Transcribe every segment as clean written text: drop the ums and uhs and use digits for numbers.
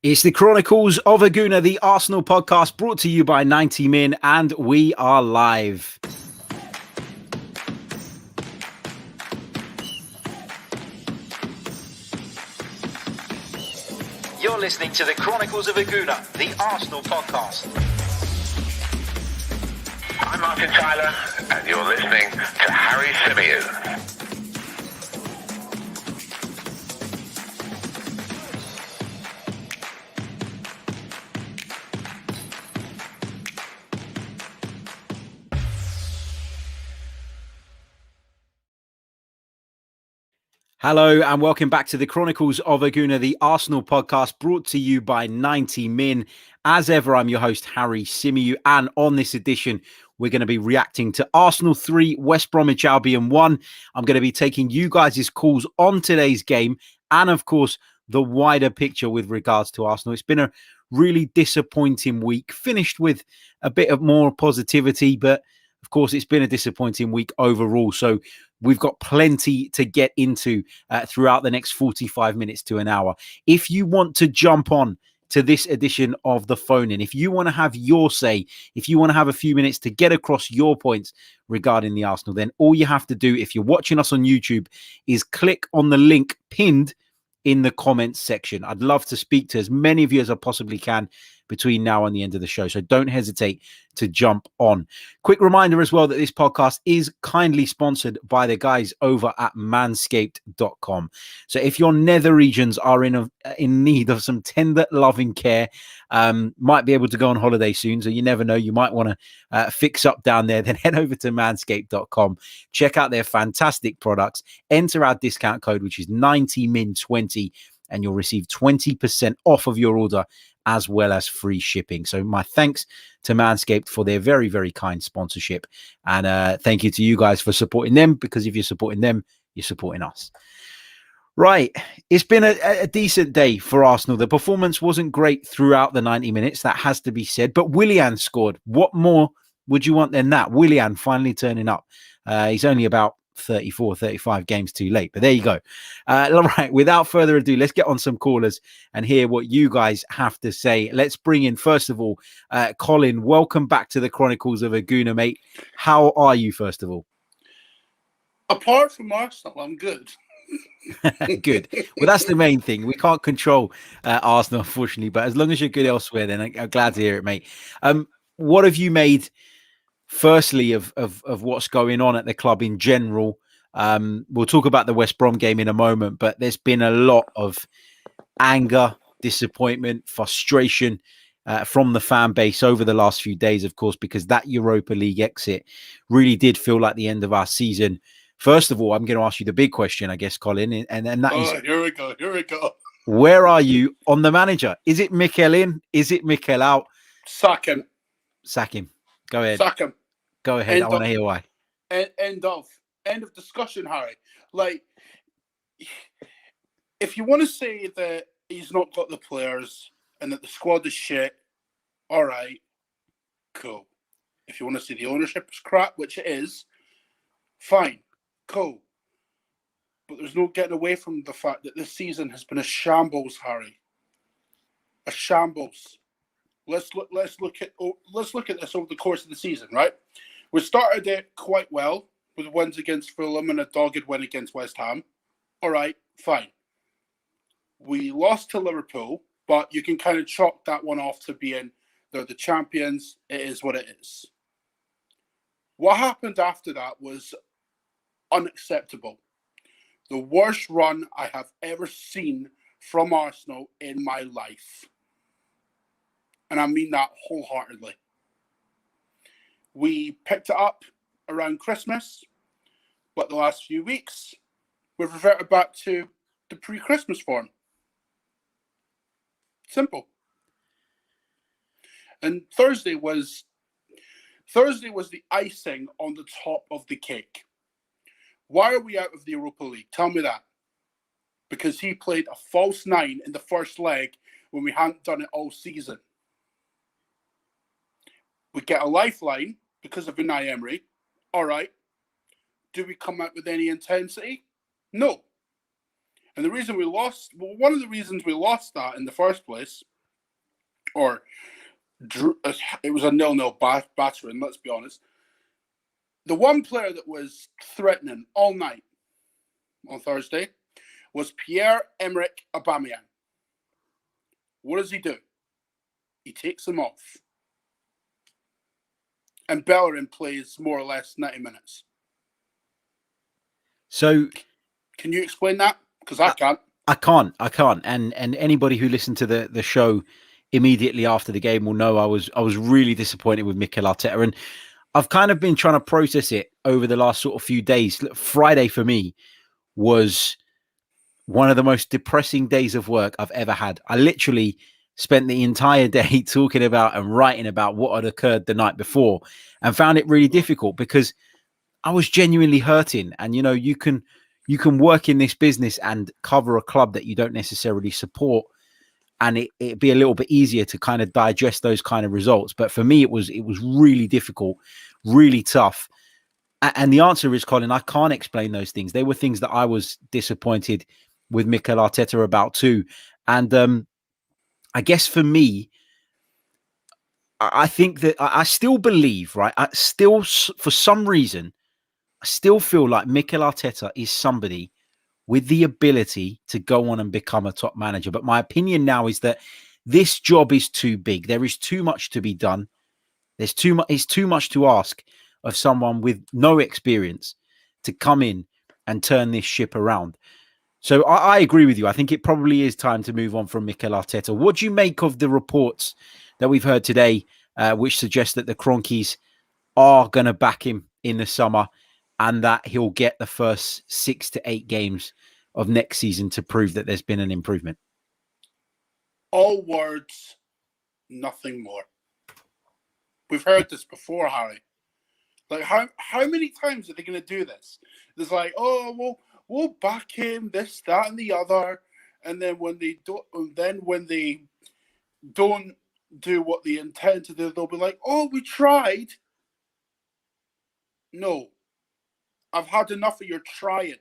It's the Chronicles of a Gooner, the Arsenal podcast brought to you by 90 Min, and we are live. You're listening to the Chronicles of a Gooner, the Arsenal podcast. I'm Martin Tyler, and you're listening to Harry Symeou. Hello and welcome back to the Chronicles of a Gooner, the Arsenal podcast brought to you by 90 Min. As ever, I'm your host, Harry Symeou, and on this edition, we're going to be reacting to Arsenal 3, West Bromwich Albion 1. I'm going to be taking you guys' calls on today's game and, of course, the wider picture with regards to Arsenal. It's been a really disappointing week, finished with a bit of more positivity, but of course, it's been a disappointing week overall. So we've got plenty to get into throughout the next 45 minutes to an hour. If you want to jump on to this edition of the phone in, if you want to have your say, if you want to have a few minutes to get across your points regarding the Arsenal, then all you have to do, if you're watching us on YouTube, is click on the link pinned in the comments section. I'd love to speak to as many of you as I possibly can between now and the end of the show. So don't hesitate to jump on. Quick reminder as well that this podcast is kindly sponsored by the guys over at manscaped.com. So if your nether regions are in need of some tender loving care, might be able to go on holiday soon. So you never know, you might want to fix up down there, then head over to manscaped.com. Check out their fantastic products. Enter our discount code, which is 90min20, and you'll receive 20% off of your order as well as free shipping. So my thanks to Manscaped for their very, very kind sponsorship. And thank you to you guys for supporting them, because if you're supporting them, you're supporting us. Right. It's been a decent day for Arsenal. The performance wasn't great throughout the 90 minutes. That has to be said. But Willian scored. What more would you want than that? Willian finally turning up. He's only about 34, 35 games too late. But there you go. All right. Without further ado, let's get on some callers and hear what you guys have to say. Let's bring in, first of all, Colin. Welcome back to the Chronicles of a Gooner, mate. How are you, first of all? Apart from Arsenal, I'm good. Good. Well, that's the main thing. We can't control Arsenal, unfortunately, but as long as you're good elsewhere, then I'm glad to hear it, mate. What have you made, firstly, of what's going on at the club in general? We'll talk about the West Brom game in a moment, but there's been a lot of anger, disappointment, frustration from the fan base over the last few days, of course, because that Europa League exit really did feel like the end of our season. First of all, I'm going to ask you the big question, I guess, Colin, and that is... Here we go. Where are you on the manager? Is it Mikel in? Is it Mikel out? Sack him. Go ahead. Sack him. Go ahead. I want to hear why. End of discussion, Harry. Like, if you want to say that he's not got the players and that the squad is shit, all right, cool. If you want to say the ownership is crap, which it is, fine. Cool. But there's no getting away from the fact that this season has been a shambles, Harry. A shambles. Let's look at this over the course of the season, right? We started it quite well with wins against Fulham and a dogged win against West Ham. All right, fine. We lost to Liverpool, but you can kind of chalk that one off to being they're the champions. It is what it is. What happened after that was unacceptable. The worst run I have ever seen from Arsenal in my life. And I mean that wholeheartedly. We picked it up around Christmas, but the last few weeks, we've reverted back to the pre-Christmas form. Simple. And Thursday was the icing on the top of the cake. Why are we out of the Europa League? Tell me that. Because he played a false nine in the first leg when we hadn't done it all season. We get a lifeline because of Unai Emery. All right. Do we come out with any intensity? No. And the reason we lost, well, one of the reasons we lost that in the first place, or it was a 0-0 battering, let's be honest. The one player that was threatening all night on Thursday was Pierre-Emerick Aubameyang. What does he do? He takes him off. And Bellerin plays more or less 90 minutes. So, can you explain that? Because I can't. I can't. And anybody who listened to the show immediately after the game will know I was really disappointed with Mikel Arteta. And I've kind of been trying to process it over the last sort of few days. Friday for me was one of the most depressing days of work I've ever had. I literally spent the entire day talking about and writing about what had occurred the night before and found it really difficult because I was genuinely hurting. And, you know, you can work in this business and cover a club that you don't necessarily support. And it'd be a little bit easier to kind of digest those kind of results. But for me, it was really difficult, really tough. And the answer is, Colin, I can't explain those things. They were things that I was disappointed with Mikel Arteta about too. And I guess for me, I think that I still believe, right? For some reason, I still feel like Mikel Arteta is somebody with the ability to go on and become a top manager. But my opinion now is that this job is too big. There is too much to be done. There's too much. It's too much to ask of someone with no experience to come in and turn this ship around. So I agree with you. I think it probably is time to move on from Mikel Arteta. What do you make of the reports that we've heard today, which suggest that the Chronicles are going to back him in the summer and that he'll get the first 6 to 8 games of next season to prove that there's been an improvement? All words, nothing more. We've heard this before, Harry. Like, how many times are they going to do this? It's like, oh, we'll back him, this, that, and the other. And then when they don't do what they intend to do, they'll be like, oh, we tried. No. I've had enough of your trying.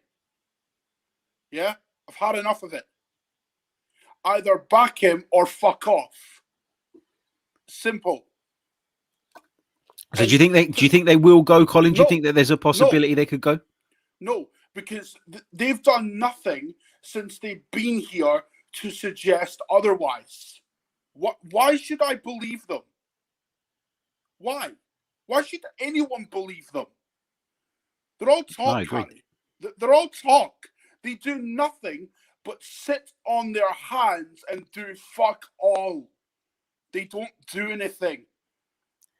Yeah? I've had enough of it. Either back him or fuck off. Simple. So do you think they will go, Colin? Do you think that there's a possibility they could go? No, because they've done nothing since they've been here to suggest otherwise. Why should I believe them? Why? Why should anyone believe them? They're all talk, Harry. They're all talk. They do nothing but sit on their hands and do fuck all. They don't do anything.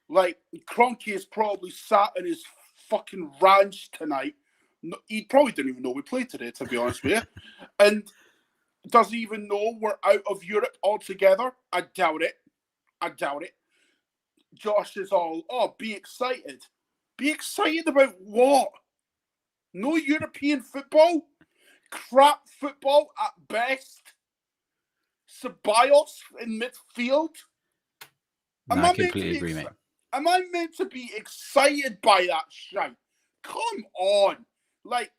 Like, Cronky is probably sat in his fucking ranch tonight. He probably didn't even know we played today, to be honest with you. And does he even know we're out of Europe altogether? I doubt it. Josh is all, be excited. Be excited about what? No European football? Crap football at best? Ceballos in midfield? No, I completely agree, mate. Am I meant to be excited by that shite? Come on. Like,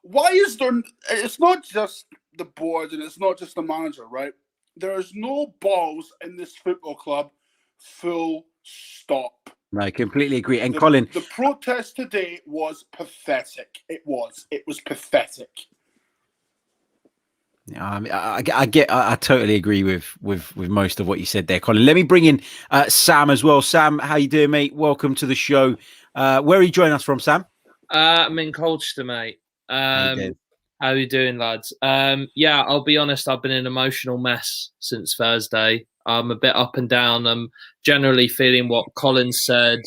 why is there... It's not just the board and it's not just the manager, right? There's no balls in this football club, full stop. No, I completely agree. And Colin... The protest today was pathetic. It was pathetic. I totally agree with most of what you said there, Colin. Let me bring in Sam as well. Sam, how you doing, mate? Welcome to the show. Where are you joining us from, Sam? I'm in Colchester, mate. How are you doing, lads? Yeah, I'll be honest, I've been an emotional mess since Thursday. I'm a bit up and down. I'm generally feeling what Colin said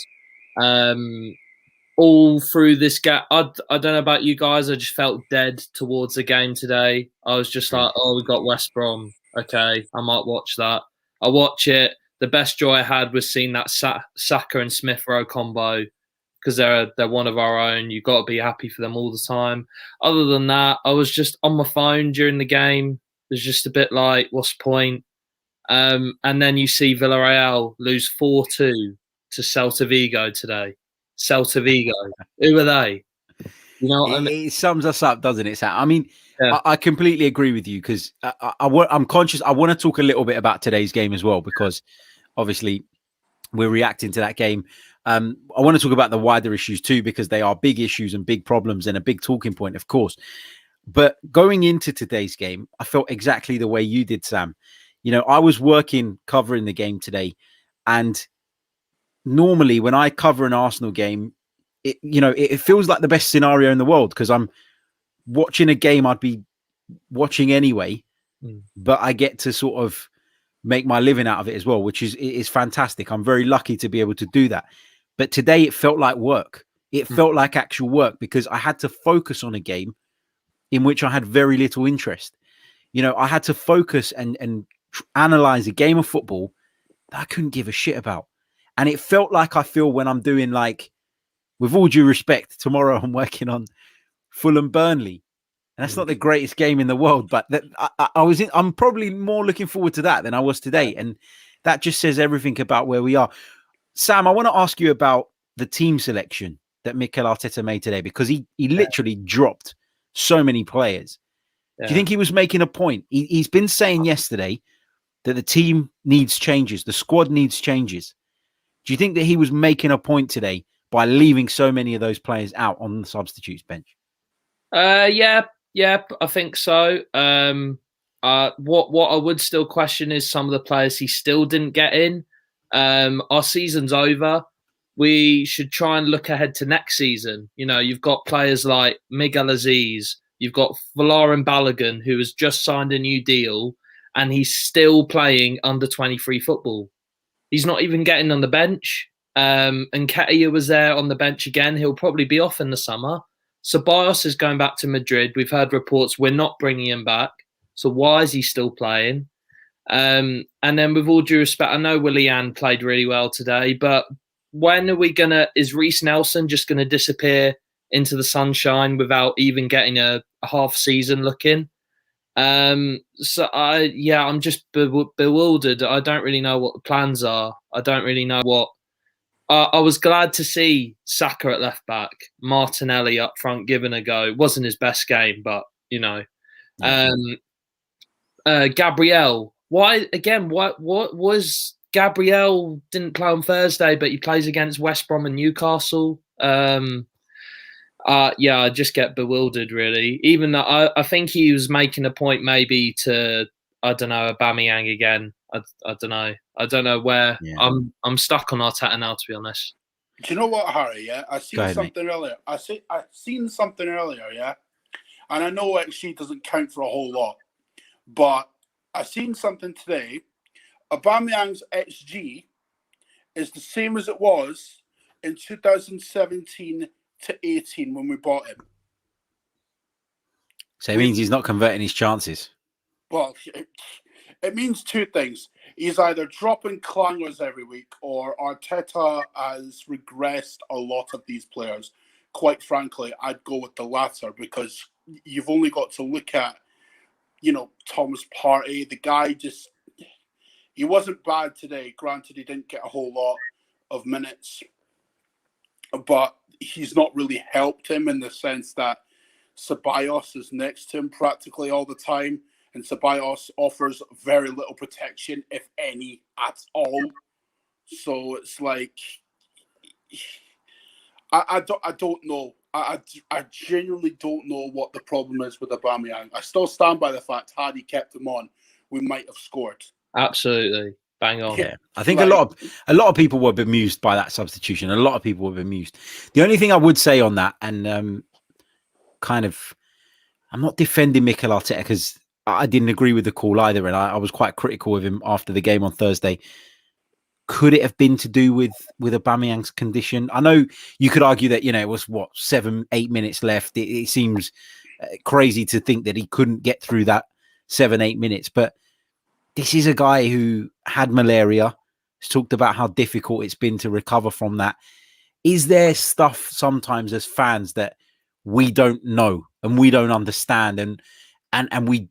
all through this game. I don't know about you guys. I just felt dead towards the game today. I was just like, we got West Brom. Okay, I might watch that. I watch it. The best joy I had was seeing that Saka and Smith Rowe combo because they're one of our own. You've got to be happy for them all the time. Other than that, I was just on my phone during the game. It was just a bit like, what's the point? And then you see Villarreal lose 4-2 to Celta Vigo today. Celta Vigo. Who are they? You know what I mean? It sums us up, doesn't it, Sam? I mean, Yeah. I completely agree with you because I'm conscious. I want to talk a little bit about today's game as well because obviously we're reacting to that game. I want to talk about the wider issues too because they are big issues and big problems and a big talking point, of course. But going into today's game, I felt exactly the way you did, Sam. You know, I was working covering the game today, and normally when I cover an Arsenal game, it feels like the best scenario in the world because I'm watching a game I'd be watching anyway, but I get to sort of make my living out of it as well, which is fantastic. I'm very lucky to be able to do that. But today it felt like work. It felt like actual work because I had to focus on a game in which I had very little interest. You know, I had to focus and analyze a game of football that I couldn't give a shit about. And it felt like I feel when I'm doing, like, with all due respect, tomorrow I'm working on Fulham Burnley. And that's not the greatest game in the world, but I'm probably more looking forward to that than I was today. And that just says everything about where we are. Sam, I want to ask you about the team selection that Mikel Arteta made today, because he literally dropped so many players. Yeah. Do you think he was making a point? He's been saying yesterday that the team needs changes. The squad needs changes. Do you think that he was making a point today by leaving so many of those players out on the substitutes bench? Yeah, I think so. What I would still question is some of the players he still didn't get in. Our season's over. We should try and look ahead to next season. You know, you've got players like Miguel Aziz, you've got Valarin Balogun, who has just signed a new deal, and he's still playing under 23 football. He's not even getting on the bench. And Ketia was there on the bench again. He'll probably be off in the summer. Ceballos is going back to Madrid. We've heard reports we're not bringing him back. So why is he still playing? And then with all due respect, I know Willian played really well today, but when are we going to, is Reece Nelson just going to disappear into the sunshine without even getting a half season look in? I'm just bewildered. I don't really know what the plans are. I don't really know what. I was glad to see Saka at left back, Martinelli up front giving a go. It wasn't his best game, but you know, Gabriel. Why again? What was Gabriel didn't play on Thursday, but he plays against West Brom and Newcastle. I just get bewildered, really. Even though I think he was making a point maybe to, I don't know, Aubameyang again. I don't know. I don't know where. Yeah. I'm stuck on Arteta now, to be honest. Do you know what, Harry? Yeah, I seen something earlier. I seen something earlier. Yeah, and I know XG doesn't count for a whole lot, but I seen something today. Aubameyang's XG is the same as it was in 2017 to 18 when we bought him. So it means he's not converting his chances. Well, it means two things. He's either dropping clangers every week, or Arteta has regressed a lot of these players. Quite frankly, I'd go with the latter, because you've only got to look at, Thomas Partey. The guy he wasn't bad today. Granted, he didn't get a whole lot of minutes, but he's not really helped him in the sense that Ceballos is next to him practically all the time, and Ceballos offers very little protection, if any, at all. So it's like, I don't know. I genuinely don't know what the problem is with Aubameyang. I still stand by the fact, had he kept him on, we might have scored. Absolutely. Bang on. Yeah, I think a lot of people were bemused by that substitution. A lot of people were bemused. The only thing I would say on that, and I'm not defending Mikel Arteta because I didn't agree with the call either, and I was quite critical of him after the game on Thursday. Could it have been to do with Aubameyang's condition? I know you could argue that it was 7-8 minutes left. It seems crazy to think that he couldn't get through that 7-8 minutes, but this is a guy who had malaria. He's talked about how difficult it's been to recover from that. Is there stuff sometimes as fans that we don't know and we don't understand and we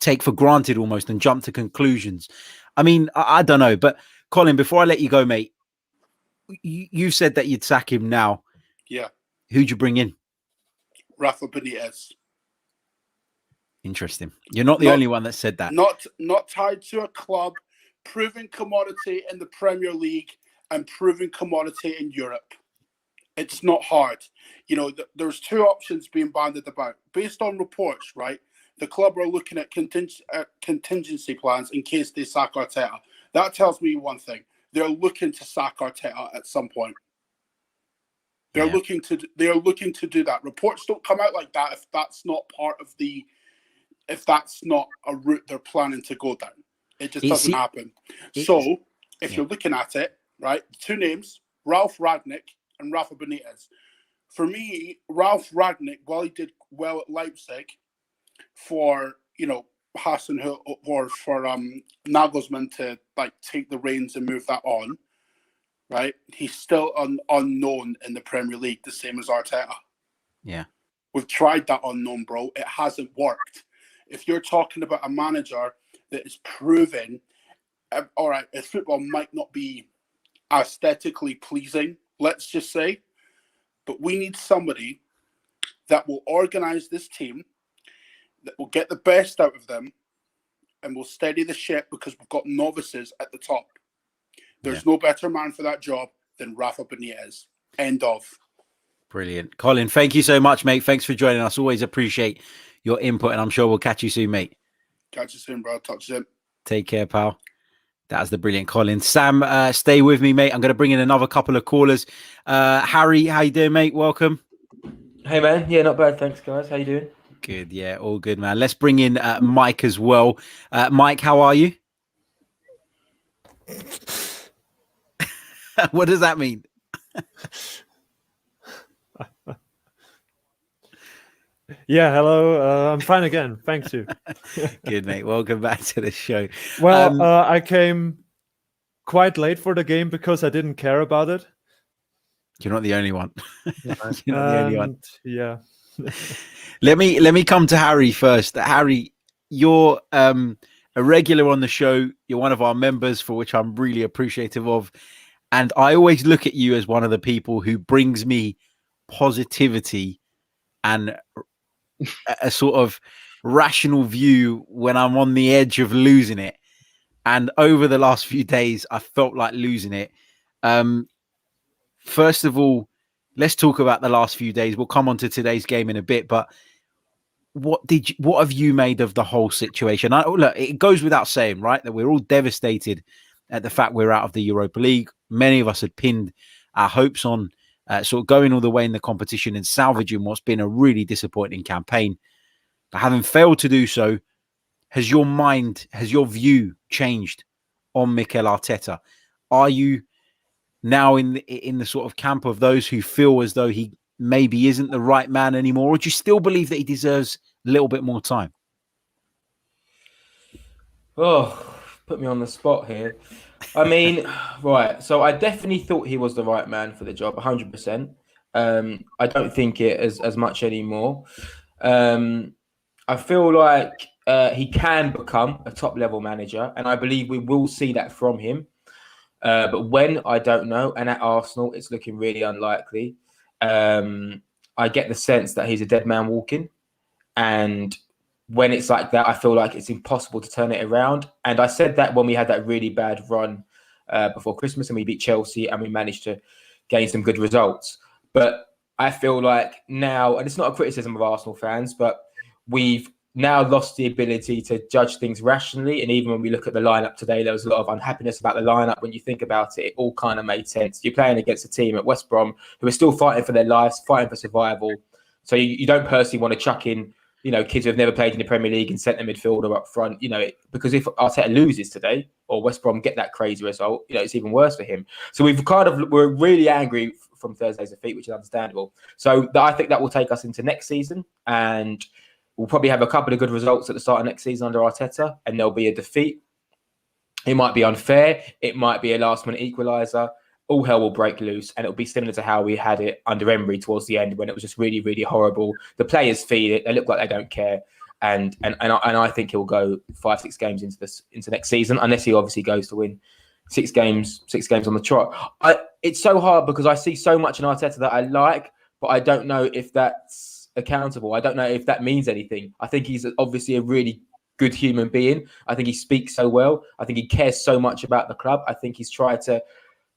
take for granted almost and jump to conclusions? I mean, I don't know. But Colin, before I let you go, mate, you said that you'd sack him now. Yeah. Who'd you bring in? Rafa Benitez. Interesting. You're not the only one that said that. Not tied to a club, proven commodity in the Premier League and proven commodity in Europe. It's not hard. You know, there's two options being bandied about. Based on reports, right, the club are looking at contingency plans in case they sack Arteta. That tells me one thing. They're looking to sack Arteta at some point. They're looking to do that. Reports don't come out like that if that's not if that's not a route they're planning to go down. It just doesn't happen. So if you're looking at it, right, two names, Ralf Rangnick and Rafa Benitez. For me, Ralf Rangnick, while he did well at Leipzig for, you know, Hasenhüttl or for Nagelsmann to like take the reins and move that on, right? He's still unknown in the Premier League, the same as Arteta. Yeah. We've tried that unknown, bro. It hasn't worked. If you're talking about a manager that is proven, all right, his football might not be aesthetically pleasing, let's just say, but we need somebody that will organize this team, that will get the best out of them, and will steady the ship because we've got novices at the top. There's no better man for that job than Rafa Benitez. End of. Brilliant. Colin, thank you so much, mate. Thanks for joining us. Always appreciate your input, and I'm sure we'll catch you soon, mate. Catch you soon, bro. Talk to you soon. Take care, pal. That's the brilliant Colin. Sam, stay with me, mate. I'm going to bring in another couple of callers. Harry, how you doing, mate? Welcome. Hey, man. Yeah, not bad. Thanks, guys. How you doing? Good. Yeah, all good, man. Let's bring in Mike as well. Mike, how are you? What does that mean? Yeah, hello. I'm fine again. Thanks you. Good, mate. Welcome back to the show. Well, I came quite late for the game because I didn't care about it. You're not the only one. You're not the only one. Yeah. Let me come to Harry first. Harry, you're a regular on the show. You're one of our members, for which I'm really appreciative of. And I always look at you as one of the people who brings me positivity and a sort of rational view when I'm on the edge of losing it. And over the last few days, I felt like losing it. First of all, let's talk about the last few days. We'll come on to today's game in a bit, but what have you made of the whole situation? Look, it goes without saying, right, that we're all devastated at the fact we're out of the Europa League. Many of us had pinned our hopes on sort of going all the way in the competition and salvaging what's been a really disappointing campaign. But having failed to do so, has your view changed on Mikel Arteta? Are you now in the sort of camp of those who feel as though he maybe isn't the right man anymore, or do you still believe that he deserves a little bit more time? Oh, put me on the spot here. I mean, right. So I definitely thought he was the right man for the job, 100%. I don't think it as much anymore. I feel like he can become a top-level manager, and I believe we will see that from him. But when, I don't know. And at Arsenal, it's looking really unlikely. I get the sense that he's a dead man walking. And when it's like that, I feel like it's impossible to turn it around. And I said that when we had that really bad run before Christmas and we beat Chelsea and we managed to gain some good results. But I feel like now, and it's not a criticism of Arsenal fans, but we've now lost the ability to judge things rationally. And even when we look at the lineup today, there was a lot of unhappiness about the lineup. When you think about it, it all kind of made sense. You're playing against a team at West Brom who are still fighting for their lives, fighting for survival. So you don't personally want to chuck in, you know, kids who have never played in the Premier League and centre midfielder up front, you know, because if Arteta loses today or West Brom get that crazy result, you know, it's even worse for him. So we're really angry from Thursday's defeat, which is understandable. So I think that will take us into next season, and we'll probably have a couple of good results at the start of next season under Arteta, and there'll be a defeat. It might be unfair. It might be a last-minute equaliser. All hell will break loose, and it'll be similar to how we had it under Emery towards the end, when it was just really, really horrible. The players feel it; they look like they don't care, and I think he'll go 5-6 games into next season, unless he obviously goes to win 6 games on the trot. It's so hard because I see so much in Arteta that I like, but I don't know if that's accountable. I don't know if that means anything. I think he's obviously a really good human being. I think he speaks so well. I think he cares so much about the club. I think he's tried to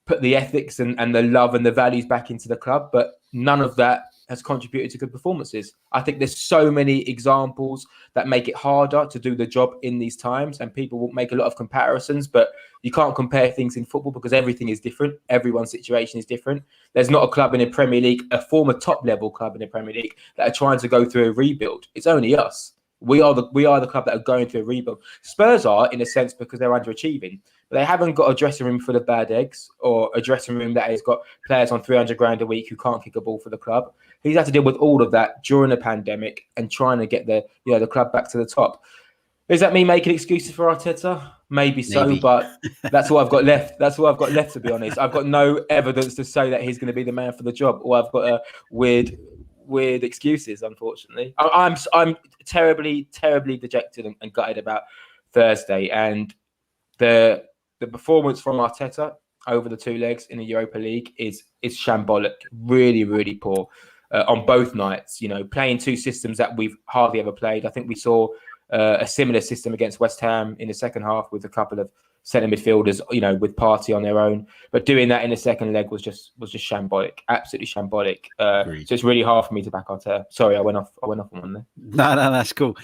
put the ethics and the love and the values back into the club, but none of that has contributed to good performances. I think there's so many examples that make it harder to do the job in these times, and people will make a lot of comparisons, but you can't compare things in football because everything is different. Everyone's situation is different. There's not a club in the Premier League, a former top level club in the Premier League, that are trying to go through a rebuild. It's only us. We are the club that are going through a rebuild. Spurs are, in a sense, because they're underachieving. But they haven't got a dressing room full of bad eggs, or a dressing room that has got players on 300 grand a week who can't kick a ball for the club. He's had to deal with all of that during the pandemic and trying to get the club back to the top. Does that mean making excuses for Arteta? Maybe so, but that's what I've got left. That's what I've got left, to be honest. I've got no evidence to say that he's going to be the man for the job, or I've got a weird excuses, unfortunately. I'm terribly dejected and gutted about Thursday, and the performance from Arteta over the two legs in the Europa League is shambolic, really poor on both nights. Playing two systems that we've hardly ever played. I think we saw a similar system against West Ham in the second half with a couple of centre midfielders, with Partey on their own. But doing that in the second leg was just shambolic, absolutely shambolic. So it's really hard for me to back Arteta. Sorry, I went off on one there. No, that's cool.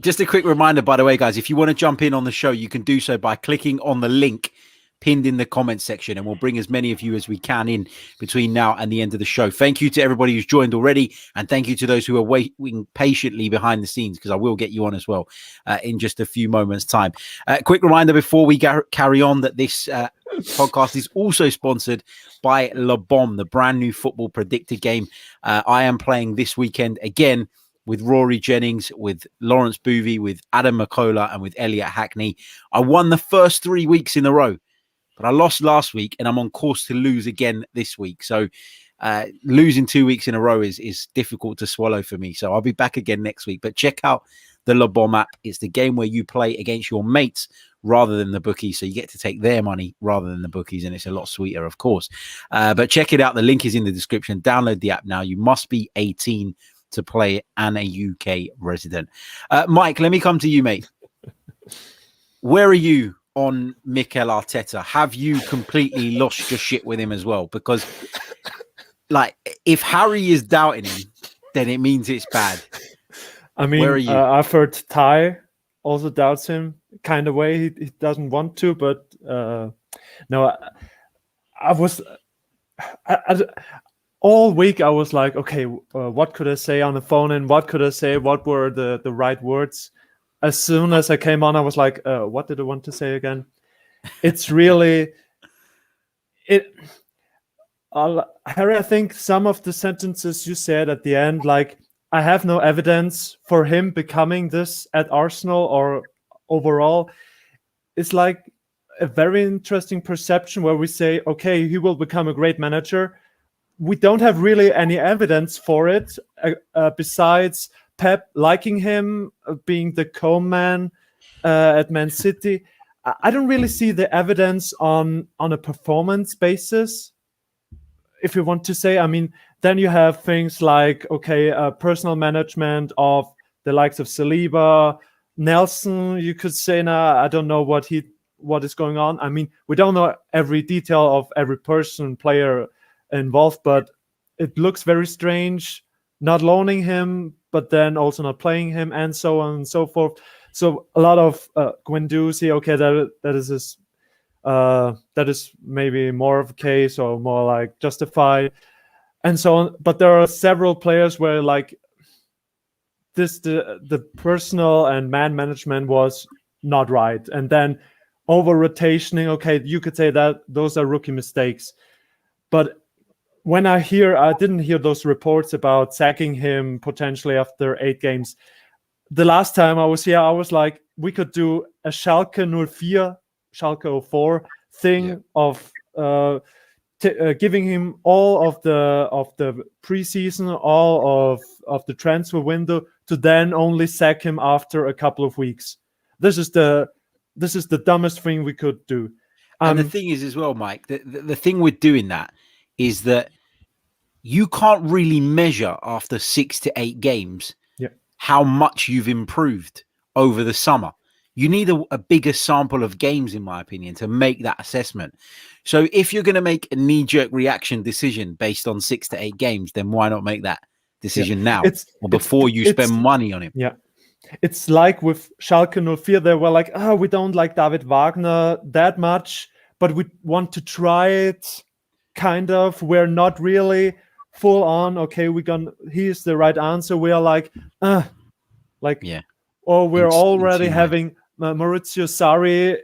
Just a quick reminder, by the way, guys, if you want to jump in on the show, you can do so by clicking on the link pinned in the comments section, and we'll bring as many of you as we can in between now and the end of the show. Thank you to everybody who's joined already, and thank you to those who are waiting patiently behind the scenes, because I will get you on as well in just a few moments' time. Quick reminder before we carry on that this podcast is also sponsored by Le Bomb, the brand new football predictor game. I am playing this weekend again with Rory Jennings, with Lawrence Boovey, with Adam McCullough, and with Elliot Hackney. I won the first 3 weeks in a row, but I lost last week, and I'm on course to lose again this week. So losing 2 weeks in a row is difficult to swallow for me. So I'll be back again next week. But check out the Le Bomb app. It's the game where you play against your mates rather than the bookies. So you get to take their money rather than the bookies, and it's a lot sweeter, of course. But check it out. The link is in the description. Download the app now. You must be 18 to play it and a UK resident. Mike, let me come to you, mate. Where are you on Mikel Arteta? Have you completely lost your shit with him as well? Because, if Harry is doubting him, then it means it's bad. I mean, where are you? I've heard Ty also doubts him, kind of way. He doesn't want to, but no, I was all week. I was like, okay, what could I say on the phone, and what could I say? What were the right words? As soon as I came on, I was like, what did I want to say again? It's really Harry, I think some of the sentences you said at the end, like, I have no evidence for him becoming this at Arsenal or overall. It's like a very interesting perception where we say, okay, he will become a great manager. We don't have really any evidence for it besides Pep liking him, being the co-man at Man City. I don't really see the evidence on a performance basis, if you want to say. I mean, then you have things like, personal management of the likes of Saliba, Nelson. You could say, I don't know what is going on. I mean, we don't know every detail of every player involved, but it looks very strange not loaning him, but then also not playing him, and so on and so forth. So a lot of Guendouzi, that is maybe more of a case, or more like justified, and so on. But there are several players where like the personal and man management was not right, and then over rotationing. You could say that those are rookie mistakes, but when I didn't hear those reports about sacking him potentially after 8 games. The last time I was here, I was like, we could do a Schalke 04 thing of giving him all of the preseason, all of the transfer window, to then only sack him after a couple of weeks. This is the dumbest thing we could do. And the thing is as well, Mike, the thing with doing that is that you can't really measure after 6 to 8 games how much you've improved over the summer. You need a bigger sample of games, in my opinion, to make that assessment. So if you're going to make a knee-jerk reaction decision based on 6 to 8 games, then why not make that decision now or before you spend money on him? Yeah. It's like with Schalke 04, they were like, oh, we don't like David Wagner that much, but we want to try it, kind of. We're not really full on, okay, he's the right answer. We are like, or we're already having Maurizio Sarri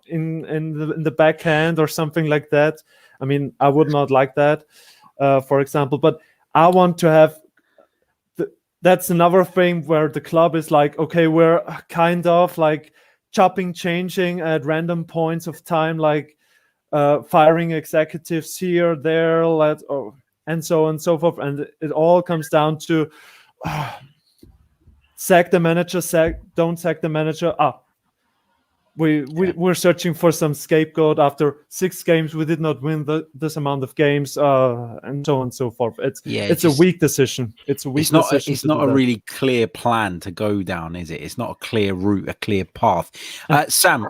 in the backhand or something like that. I mean, I would not like that, for example, but I want to have that's another thing where the club is like, okay, we're kind of like changing at random points of time, like firing executives here, there, and so on and so forth. And it all comes down to sack the manager, don't sack the manager. We're searching for some scapegoat. After 6 games, we did not win this amount of games, and so on and so forth. It's a weak decision. It's a weak decision. It's not a really clear plan to go down, is it? It's not a clear route, a clear path. Sam,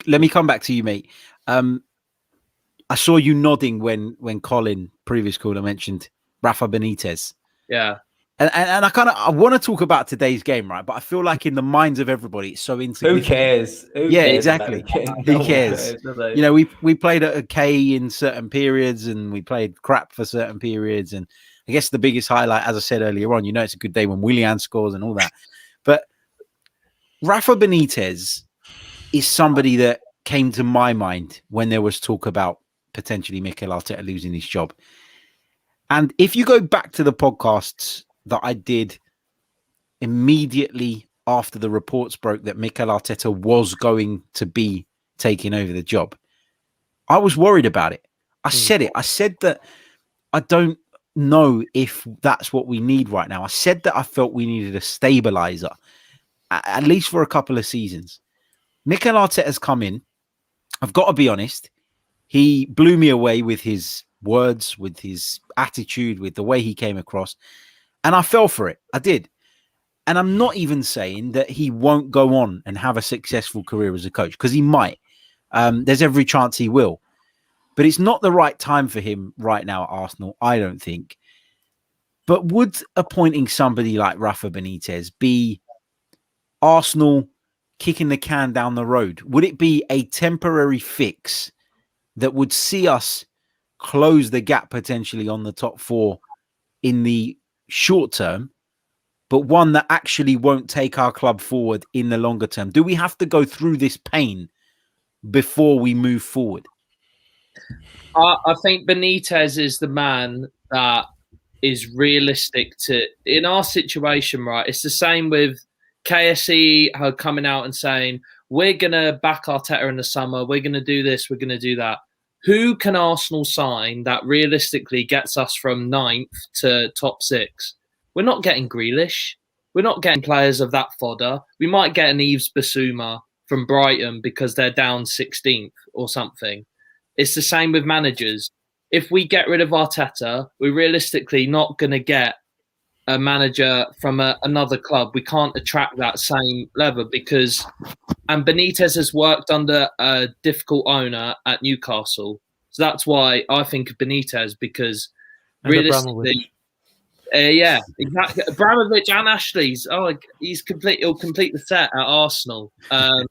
let me come back to you, mate. I saw you nodding when Colin, previous caller, mentioned Rafa Benitez. Yeah. And I want to talk about today's game, right? But I feel like in the minds of everybody, it's so insignificant. Who cares? Who cares? You know, we played at okay in certain periods, and we played crap for certain periods. And I guess the biggest highlight, as I said earlier on, it's a good day when Willian scores and all that. But Rafa Benitez is somebody that came to my mind when there was talk about potentially Mikel Arteta losing his job. And if you go back to the podcasts that I did immediately after the reports broke that Mikel Arteta was going to be taking over the job, I was worried about it. I said it. I said that I don't know if that's what we need right now. I said that I felt we needed a stabilizer, at least for a couple of seasons. Mikel Arteta has come in. I've got to be honest. He blew me away with his words, with his attitude, with the way he came across. And I fell for it. I did. And I'm not even saying that he won't go on and have a successful career as a coach, because he might. There's every chance he will. But it's not the right time for him right now at Arsenal, I don't think. But would appointing somebody like Rafa Benitez be Arsenal kicking the can down the road? Would it be a temporary fix that would see us close the gap potentially on the top 4 in the short term, but one that actually won't take our club forward in the longer term? Do we have to go through this pain before we move forward? I think Benitez is the man that is realistic in our situation, right? It's the same with KSE coming out and saying, we're going to back Arteta in the summer. We're going to do this. We're going to do that. Who can Arsenal sign that realistically gets us from 9th to top 6? We're not getting Grealish. We're not getting players of that fodder. We might get an Yves Bissouma from Brighton because they're down 16th or something. It's the same with managers. If we get rid of Arteta, we're realistically not going to get a manager from another club. We can't attract that same level and Benitez has worked under a difficult owner at Newcastle. So that's why I think of Benitez, because realistically, yeah, exactly. Abramovich and Ashley's. He'll complete the set at Arsenal. Not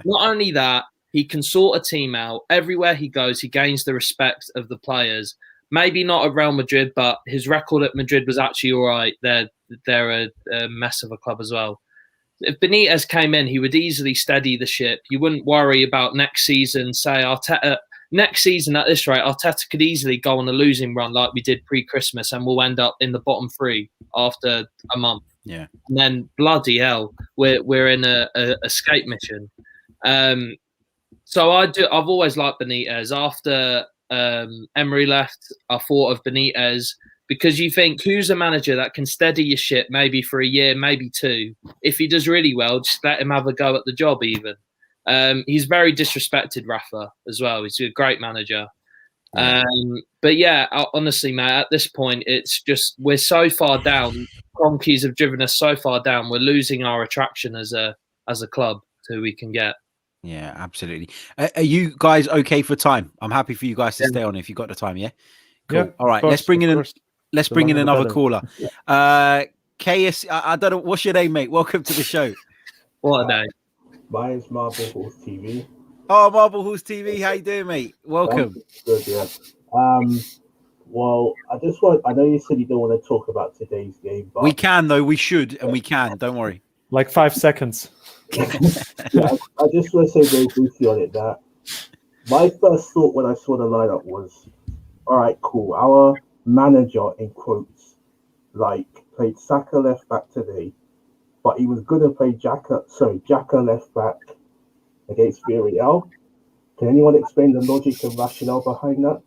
only that, he can sort a team out. Everywhere he goes, he gains the respect of the players. Maybe not at Real Madrid, but his record at Madrid was actually all right. They're a mess of a club as well. If Benitez came in, he would easily steady the ship. You wouldn't worry about next season. Say Arteta, next season at this rate, Arteta could easily go on a losing run like we did pre-Christmas, and we'll end up in the bottom 3 after a month. Yeah, and then bloody hell, we're in a escape mission. So I've always liked Benitez. After Emery left, I thought of Benitez, because you think, who's a manager that can steady your ship maybe for a year, maybe 2? If he does really well, just let him have a go at the job even. He's very disrespected, Rafa, as well. He's a great manager. Yeah. But yeah, honestly, mate, at this point, it's just we're so far down. Cronkies have driven us so far down. We're losing our attraction as a club to who we can get. Yeah, absolutely. Are you guys okay for time? I'm happy for you guys to Yeah. stay on if you got the time. Yeah. Yeah, Cool. All of right. course, of course. Let's The bring in longer the another better. caller. KS. I don't know. What's your name, mate? Welcome to the show. What a day! Mine is Marble Horse TV. Oh, Marble Horse TV. How you doing, mate? Welcome. Good, yeah. Well, I know you said you don't want to talk about today's game, but We can though. We should, and we can. Don't worry. Like 5 seconds. yeah, I just want to say very briefly on it that my first thought when I saw the lineup was, all right, cool. Our manager, in quotes, like played Saka left back today, but he was going to play Xhaka left back against Villarreal. Can anyone explain the logic and rationale behind that?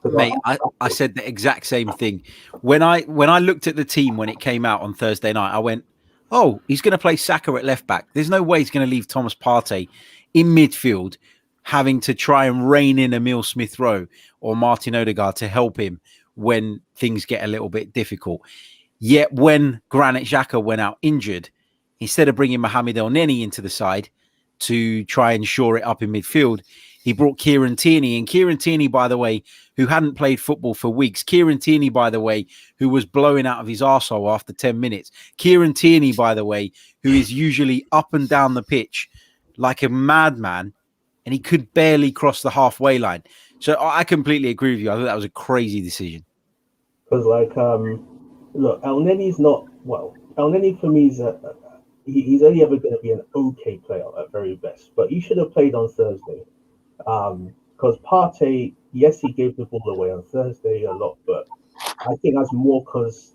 Mate, I said the exact same thing. When I looked at the team when it came out on Thursday night, I went, oh, he's going to play Saka at left back. There's no way he's going to leave Thomas Partey in midfield, having to try and rein in Emile Smith-Rowe or Martin Odegaard to help him when things get a little bit difficult. Yet when Granit Xhaka went out injured, instead of bringing Mohamed El Neni into the side to try and shore it up in midfield, he brought Kieran Tierney. And Kieran Tierney, by the way, who hadn't played football for weeks. Kieran Tierney, by the way, who was blowing out of his arsehole after 10 minutes. Kieran Tierney, by the way, who is usually up and down the pitch like a madman, and he could barely cross the halfway line. So I completely agree with you. I thought that was a crazy decision. Because, look, El Neni's not, well, El Neni for me is he's only ever going to be an okay player at very best, but he should have played on Thursday. Because Partey, yes, he gave the ball away on Thursday a lot, but I think that's more because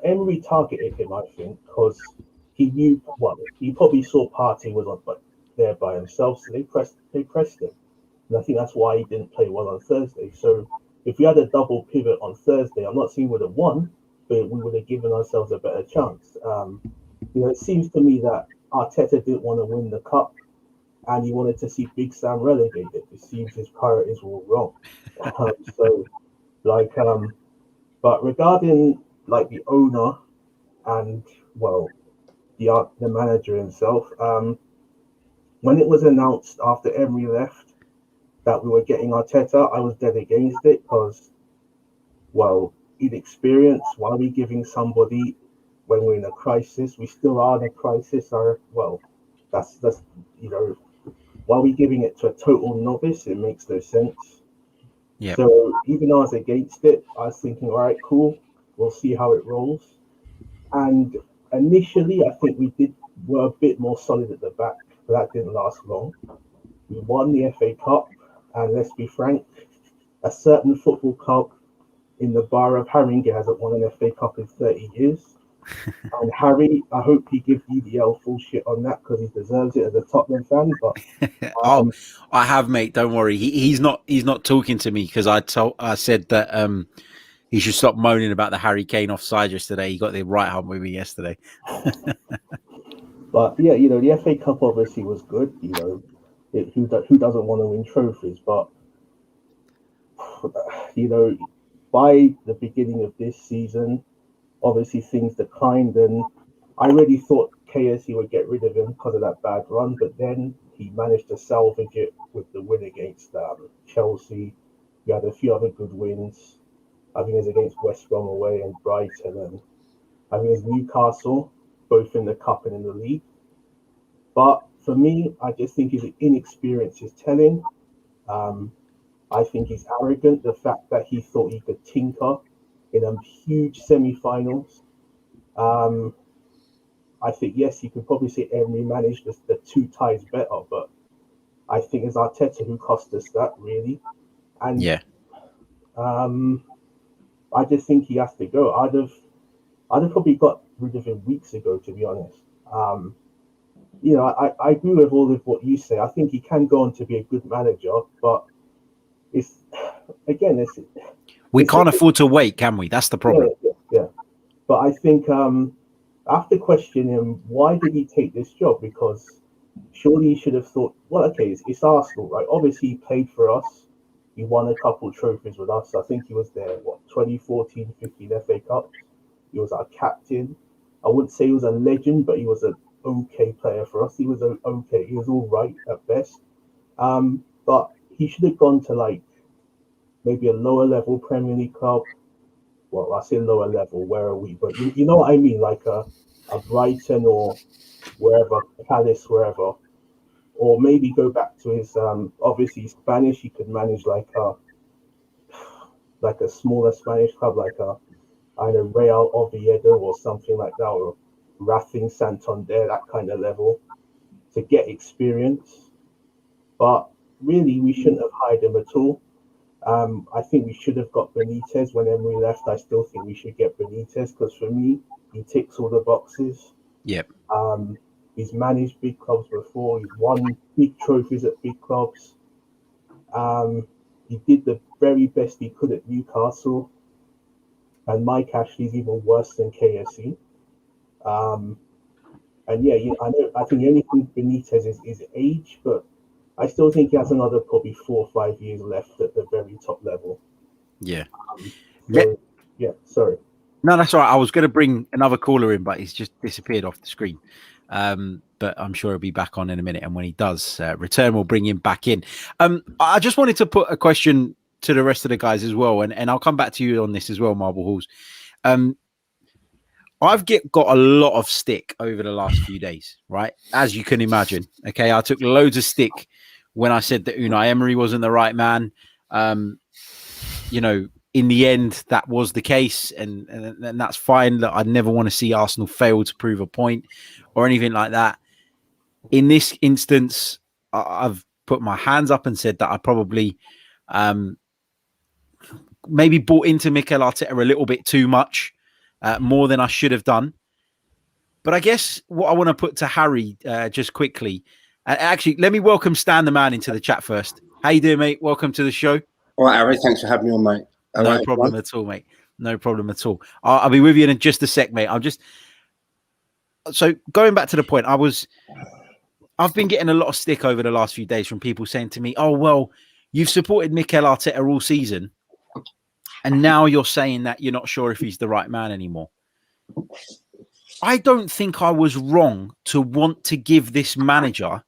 Emery targeted him, I think, because he knew, he probably saw Partey was there by himself, so they pressed him. And I think that's why he didn't play well on Thursday. So if we had a double pivot on Thursday, I'm not saying we would have won, but we would have given ourselves a better chance. It seems to me that Arteta didn't want to win the cup, and he wanted to see Big Sam relegated. It seems his priorities were wrong. But regarding the owner and the manager himself, when it was announced after Emery left that we were getting Arteta, I was dead against it because, inexperience. Why are we giving somebody when we're in a crisis? We still are in a crisis. That's why are we giving it to a total novice? It makes no sense. Yeah. So even though I was against it, I was thinking, all right, cool, we'll see how it rolls. And initially, I think were a bit more solid at the back, but that didn't last long. We won the FA Cup, and let's be frank, a certain football club in the borough of Haringey hasn't won an FA Cup in 30 years. And Harry, I hope he gives EDL full shit on that because he deserves it as a Tottenham fan. But I have, mate. Don't worry. He's not talking to me because I said that he should stop moaning about the Harry Kane offside yesterday. He got the right hand with me yesterday. But yeah, the FA Cup obviously was good. Who doesn't want to win trophies? But by the beginning of this season, obviously things declined, and I really thought KSE would get rid of him because of that bad run, but then he managed to salvage it with the win against Chelsea. He had a few other good wins. I think it was against West Brom away and Brighton, and I think it was Newcastle, both in the cup and in the league. But for me, I just think his inexperience is telling. I think he's arrogant. The fact that he thought he could tinker in a huge semi-finals. I think, yes, you could probably say Emery managed the two ties better, but I think it's Arteta who cost us that, really. And yeah, I just think he has to go. I'd have probably got rid of him weeks ago, to be honest. I agree with all of what you say. I think he can go on to be a good manager, but we can't afford to wait, can we? That's the problem. Yeah. But I think after questioning him, why did he take this job? Because surely he should have thought, well, okay, it's Arsenal, right? Obviously, he played for us. He won a couple trophies with us. I think he was there, 2014-15 FA Cup. He was our captain. I wouldn't say he was a legend, but he was an okay player for us. He was okay. He was all right at best. But he should have gone to like maybe a lower level Premier League club. Well, I say lower level. Where are we? But you know what I mean, like a Brighton or wherever, Palace, wherever, or maybe go back to his. Obviously Spanish. He could manage like a smaller Spanish club, like either Real Oviedo or something like that, or Racing Santander, that kind of level, to get experience. But really, we shouldn't have hired him at all. I think we should have got Benitez when Emery left. I still think we should get Benitez because for me, he ticks all the boxes. Yep. He's managed big clubs before. He's won big trophies at big clubs. He did the very best he could at Newcastle. And Mike Ashley's even worse than KSE. And yeah, I think the only thing Benitez is age, but I still think he has another probably 4 or 5 years left at the very top level. Yeah. Sorry. No, that's all right. I was going to bring another caller in, but he's just disappeared off the screen. But I'm sure he'll be back on in a minute. And when he does return, we'll bring him back in. I just wanted to put a question to the rest of the guys as well. And I'll come back to you on this as well, Marble Halls. I've got a lot of stick over the last few days, right? As you can imagine. Okay. I took loads of stick when I said that Unai Emery wasn't the right man. In the end, that was the case. And that's fine. Look, I'd never want to see Arsenal fail to prove a point or anything like that. In this instance, I've put my hands up and said that I probably maybe bought into Mikel Arteta a little bit too much. More than I should have done. But I guess what I want to put to Harry just quickly, actually, let me welcome Stan the Man into the chat first. How you doing, mate? Welcome to the show. All right, Harry, thanks for having me on, mate. No problem at all, mate. No problem at all. I'll be with you in just a sec, mate. So going back to the point, I've been getting a lot of stick over the last few days from people saying to me, oh, well, you've supported Mikel Arteta all season. And now you're saying that you're not sure if he's the right man anymore. I don't think I was wrong to want to give this manager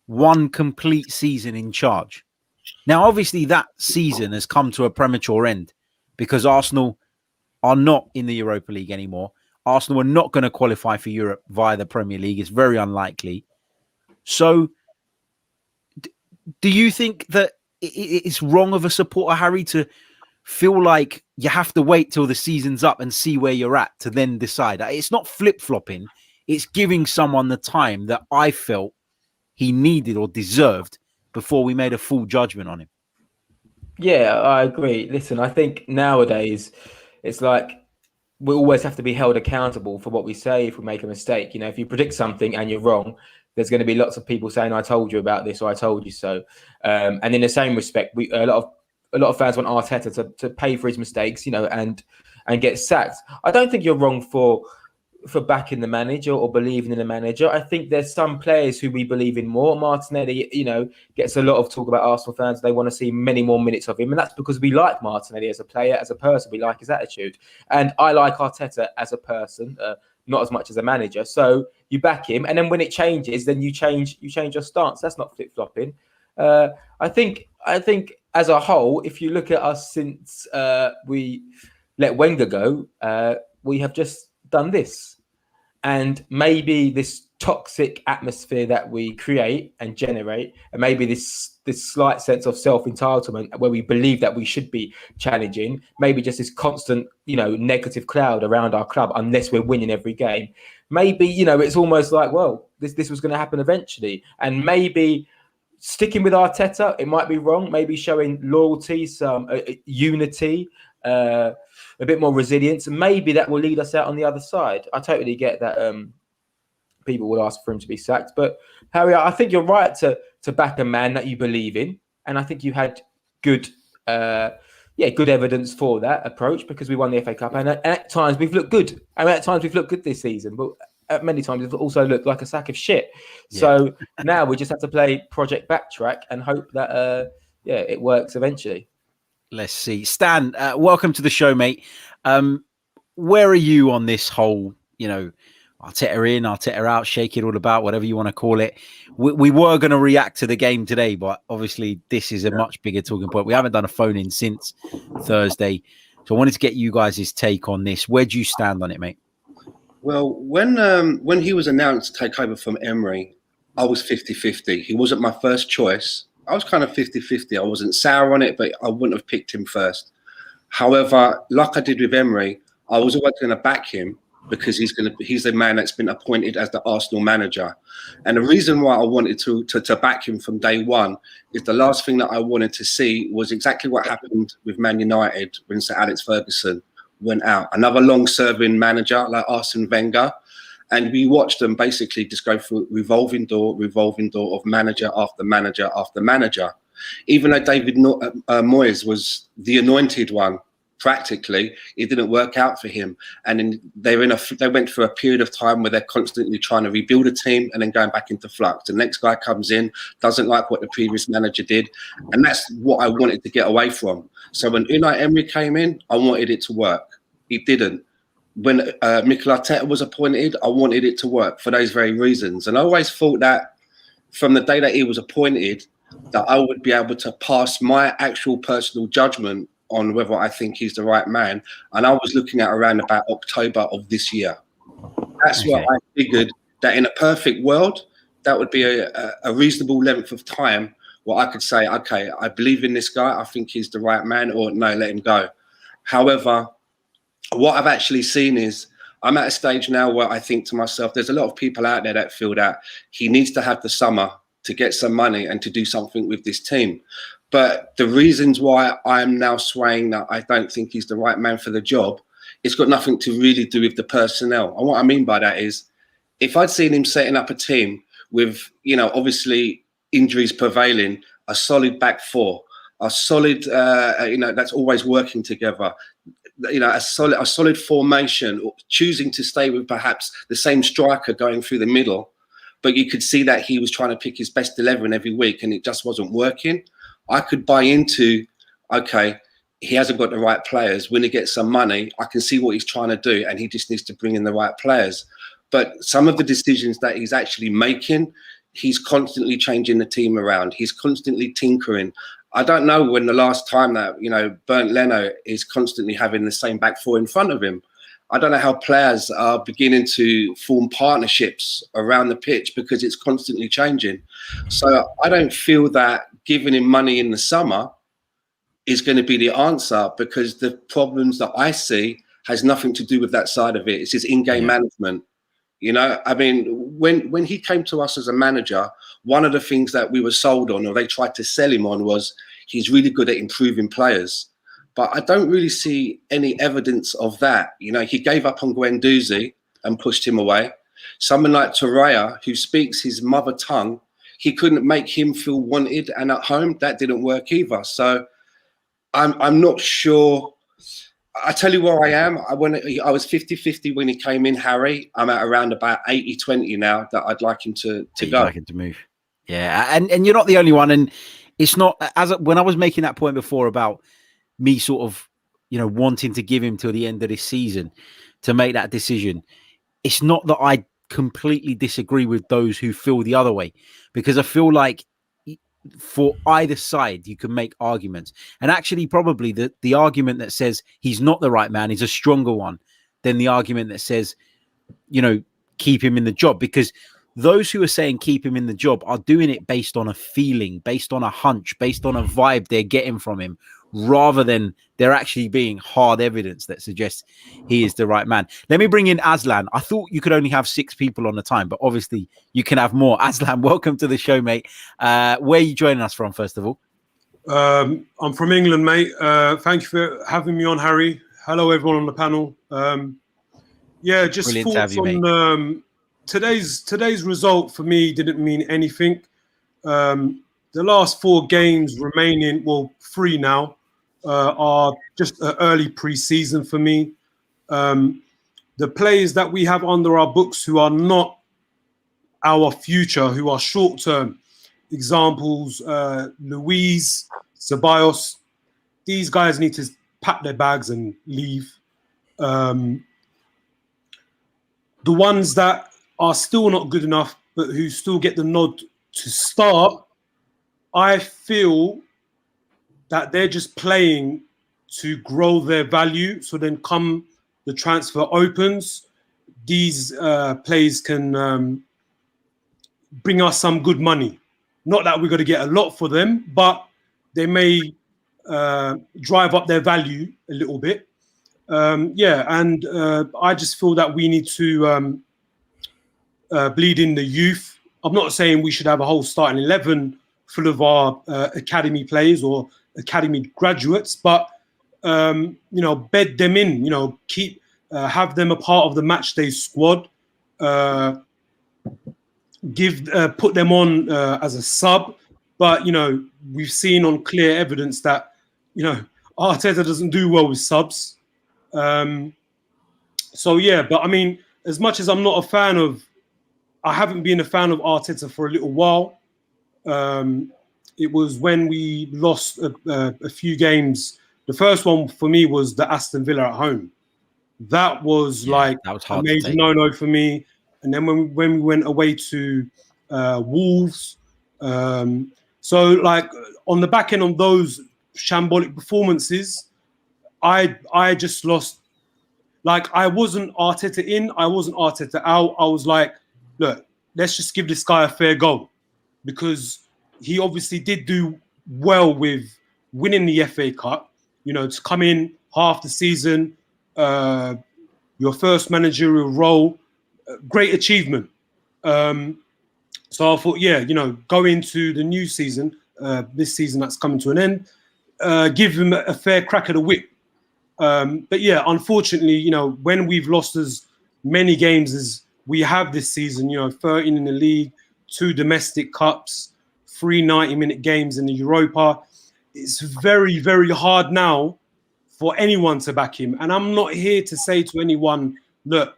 one complete season in charge. Now, obviously, that season has come to a premature end because Arsenal are not in the Europa League anymore. Arsenal are not going to qualify for Europe via the Premier League. It's very unlikely. So do you think that it's wrong of a supporter, Harry, to feel like you have to wait till the season's up and see where you're at to then decide? It's not flip-flopping. It's giving someone the time that I felt he needed or deserved before we made a full judgment on him. Yeah, I agree. Listen, I think nowadays it's like we always have to be held accountable for what we say if we make a mistake. You know, if you predict something and you're wrong, there's going to be lots of people saying, I told you about this or I told you so. And in the same respect, a lot of fans want Arteta to pay for his mistakes, and get sacked. I don't think you're wrong for backing the manager or believing in the manager. I think there's some players who we believe in more. Martinelli, gets a lot of talk about Arsenal fans. They want to see many more minutes of him. And that's because we like Martinelli as a player, as a person. We like his attitude. And I like Arteta as a person, not as much as a manager. So you back him. And then when it changes, then you change your stance. That's not flip-flopping. I think as a whole, if you look at us since we let Wenger go, we have just done this. And maybe this toxic atmosphere that we create and generate, and maybe this slight sense of self-entitlement where we believe that we should be challenging, maybe just this constant, negative cloud around our club unless we're winning every game. Maybe, it's almost like, well, this was going to happen eventually. And maybe sticking with Arteta, it might be wrong. Maybe showing loyalty, some unity, a bit more resilience, and maybe that will lead us out on the other side. I totally get that people will ask for him to be sacked, but Harry, I think you're right to back a man that you believe in, and I think you had good evidence for that approach because we won the FA Cup, and at times we've looked good. I mean, at times we've looked good this season, but at many times we've also looked like a sack of shit. Yeah. So now we just have to play Project Backtrack and hope that yeah, it works eventually. Let's see. Stan, welcome to the show, mate. Where are you on this whole, Arteta in, Arteta out, shake it all about, whatever you want to call it? We were going to react to the game today, but obviously this is a much bigger talking point. We haven't done a phone-in since Thursday. So I wanted to get you guys' take on this. Where do you stand on it, mate? Well, when he was announced to take over from Emery, I was 50-50. He wasn't my first choice. I was kind of 50-50. I wasn't sour on it, but I wouldn't have picked him first. However, like I did with Emery, I was always going to back him because he's the man that's been appointed as the Arsenal manager. And the reason why I wanted to back him from day one is the last thing that I wanted to see was exactly what happened with Man United when Sir Alex Ferguson went out. Another long-serving manager like Arsene Wenger. And we watched them basically just go through revolving door of manager after manager after manager. Even though David Moyes was the anointed one, practically, it didn't work out for him. And then they went through a period of time where they're constantly trying to rebuild a team and then going back into flux. The next guy comes in, doesn't like what the previous manager did. And that's what I wanted to get away from. So when Unai Emery came in, I wanted it to work. It didn't. When Mikel Arteta was appointed, I wanted it to work for those very reasons. And I always thought that from the day that he was appointed, that I would be able to pass my actual personal judgment on whether I think he's the right man. And I was looking at around about October of this year. That's what I figured, that in a perfect world, that would be a reasonable length of time where I could say, okay, I believe in this guy, I think he's the right man, or no, let him go. However, what I've actually seen is I'm at a stage now where I think to myself, there's a lot of people out there that feel that he needs to have the summer to get some money and to do something with this team. But the reasons why I'm now swaying that I don't think he's the right man for the job, it's got nothing to really do with the personnel. And what I mean by that is, if I'd seen him setting up a team with, obviously injuries prevailing, a solid back four, a solid, that's always working together, a solid formation, or choosing to stay with perhaps the same striker going through the middle, but you could see that he was trying to pick his best 11 every week and it just wasn't working. I could buy into, okay, he hasn't got the right players. When he gets some money, I can see what he's trying to do and he just needs to bring in the right players. But some of the decisions that he's actually making, he's constantly changing the team around. He's constantly tinkering. I don't know when the last time that, Bernd Leno is constantly having the same back four in front of him. I don't know how players are beginning to form partnerships around the pitch because it's constantly changing. So I don't feel that giving him money in the summer is going to be the answer, because the problems that I see has nothing to do with that side of it. It's his in-game management. When he came to us as a manager, one of the things that we were sold on, or they tried to sell him on, was he's really good at improving players. But I don't really see any evidence of that. He gave up on Guendouzi and pushed him away. Someone like Torreira, who speaks his mother tongue, he couldn't make him feel wanted and at home. That didn't work either. So I'm not sure. I tell you where I am. I was 50-50 when he came in, Harry. I'm at around about 80-20 now that I'd like him to go. Like him to move. Yeah, and you're not the only one. And it's not, when I was making that point before about me sort of, wanting to give him till the end of this season to make that decision, it's not that I completely disagree with those who feel the other way, because I feel like for either side you can make arguments, and actually probably the argument that says he's not the right man is a stronger one than the argument that says, keep him in the job, because those who are saying keep him in the job are doing it based on a feeling, based on a hunch, based on a vibe they're getting from him, rather than there actually being hard evidence that suggests he is the right man. Let me bring in Aslan. I thought you could only have 6 people on the time, but obviously you can have more. Aslan, welcome to the show, mate. Where are you joining us from, first of all? I'm from England, mate. Thank you for having me on, Harry. Hello, everyone on the panel. Just brilliant thoughts to have you, on mate. Today's result for me didn't mean anything. The last 4 games remaining, 3 now, are just early pre-season for me. The players that we have under our books who are not our future, who are short-term, examples, Luiz, Ceballos. These guys need to pack their bags and leave. The ones that are still not good enough, but who still get the nod to start, I feel that they're just playing to grow their value. So then come the transfer opens, these players can bring us some good money. Not that we're going to get a lot for them, but they may drive up their value a little bit. And I just feel that we need to bleed in the youth. I'm not saying we should have a whole starting 11 full of our academy players or academy graduates, but bed them in. Keep have them a part of the match day squad. Put them on as a sub, but we've seen on clear evidence that Arteta doesn't do well with subs. But I mean, as much as I haven't been a fan of Arteta for a little while. It was when we lost a few games. The first one for me was the Aston Villa at home. That was that was a major no-no for me. And then when we went away to Wolves, so like on the back end of those shambolic performances, I just lost. Like I wasn't Arteta in, I wasn't Arteta out. I was like, look, let's just give this guy a fair go, because he obviously did do well with winning the FA Cup. To come in half the season, your first managerial role, great achievement. So I thought, go into the new season, this season that's coming to an end, give him a fair crack at the whip. But unfortunately, when we've lost as many games as we have this season, 13 in the league, 2 domestic cups, 3 90-minute games in the Europa, it's very, very hard now for anyone to back him. And I'm not here to say to anyone, look,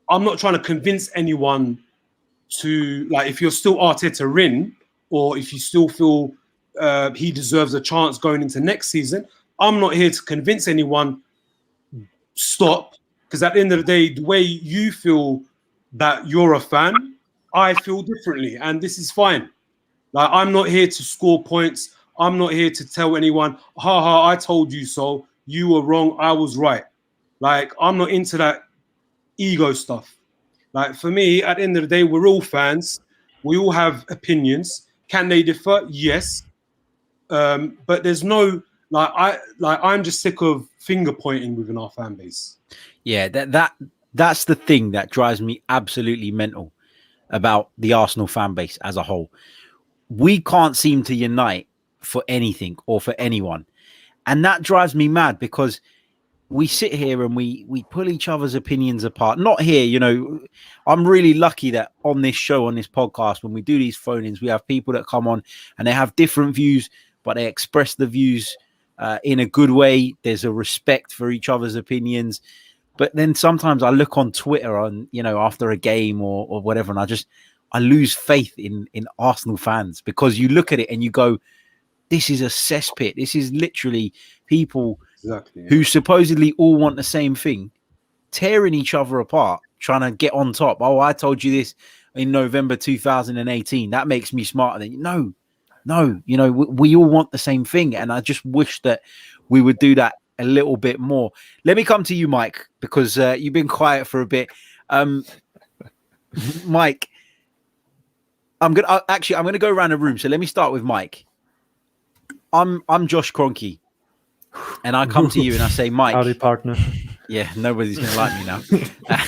I'm not trying to convince anyone to, if you're still Arteta in, or if you still feel he deserves a chance going into next season, I'm not here to convince anyone, stop. Because at the end of the day, the way you feel that you're a fan, I feel differently. And this is fine. I'm not here to score points. I'm not here to tell anyone, I told you so. You were wrong. I was right. I'm not into that ego stuff. For me, at the end of the day, we're all fans. We all have opinions. Can they differ? Yes. But there's no, I'm just sick of finger pointing within our fan base. Yeah, that's the thing that drives me absolutely mental about the Arsenal fan base as a whole. We can't seem to unite for anything or for anyone. And that drives me mad, because we sit here and we pull each other's opinions apart. Not here, I'm really lucky that on this show, on this podcast, when we do these phone-ins, we have people that come on and they have different views, but they express the views in a good way. There's a respect for each other's opinions. But then sometimes I look on Twitter after a game or whatever, and I lose faith in Arsenal fans, because you look at it and you go, this is a cesspit. This is literally people who supposedly all want the same thing, tearing each other apart, trying to get on top. Oh, I told you this in November 2018. That makes me smarter than you. No, we all want the same thing. And I just wish that we would do that a little bit more. Let me come to you, Mike, because you've been quiet for a bit. Mike, I'm gonna go around the room. So let me start with Mike. I'm Josh Kroenke, and I come to you and I say, Mike, howdy, partner. Yeah, nobody's gonna like me now.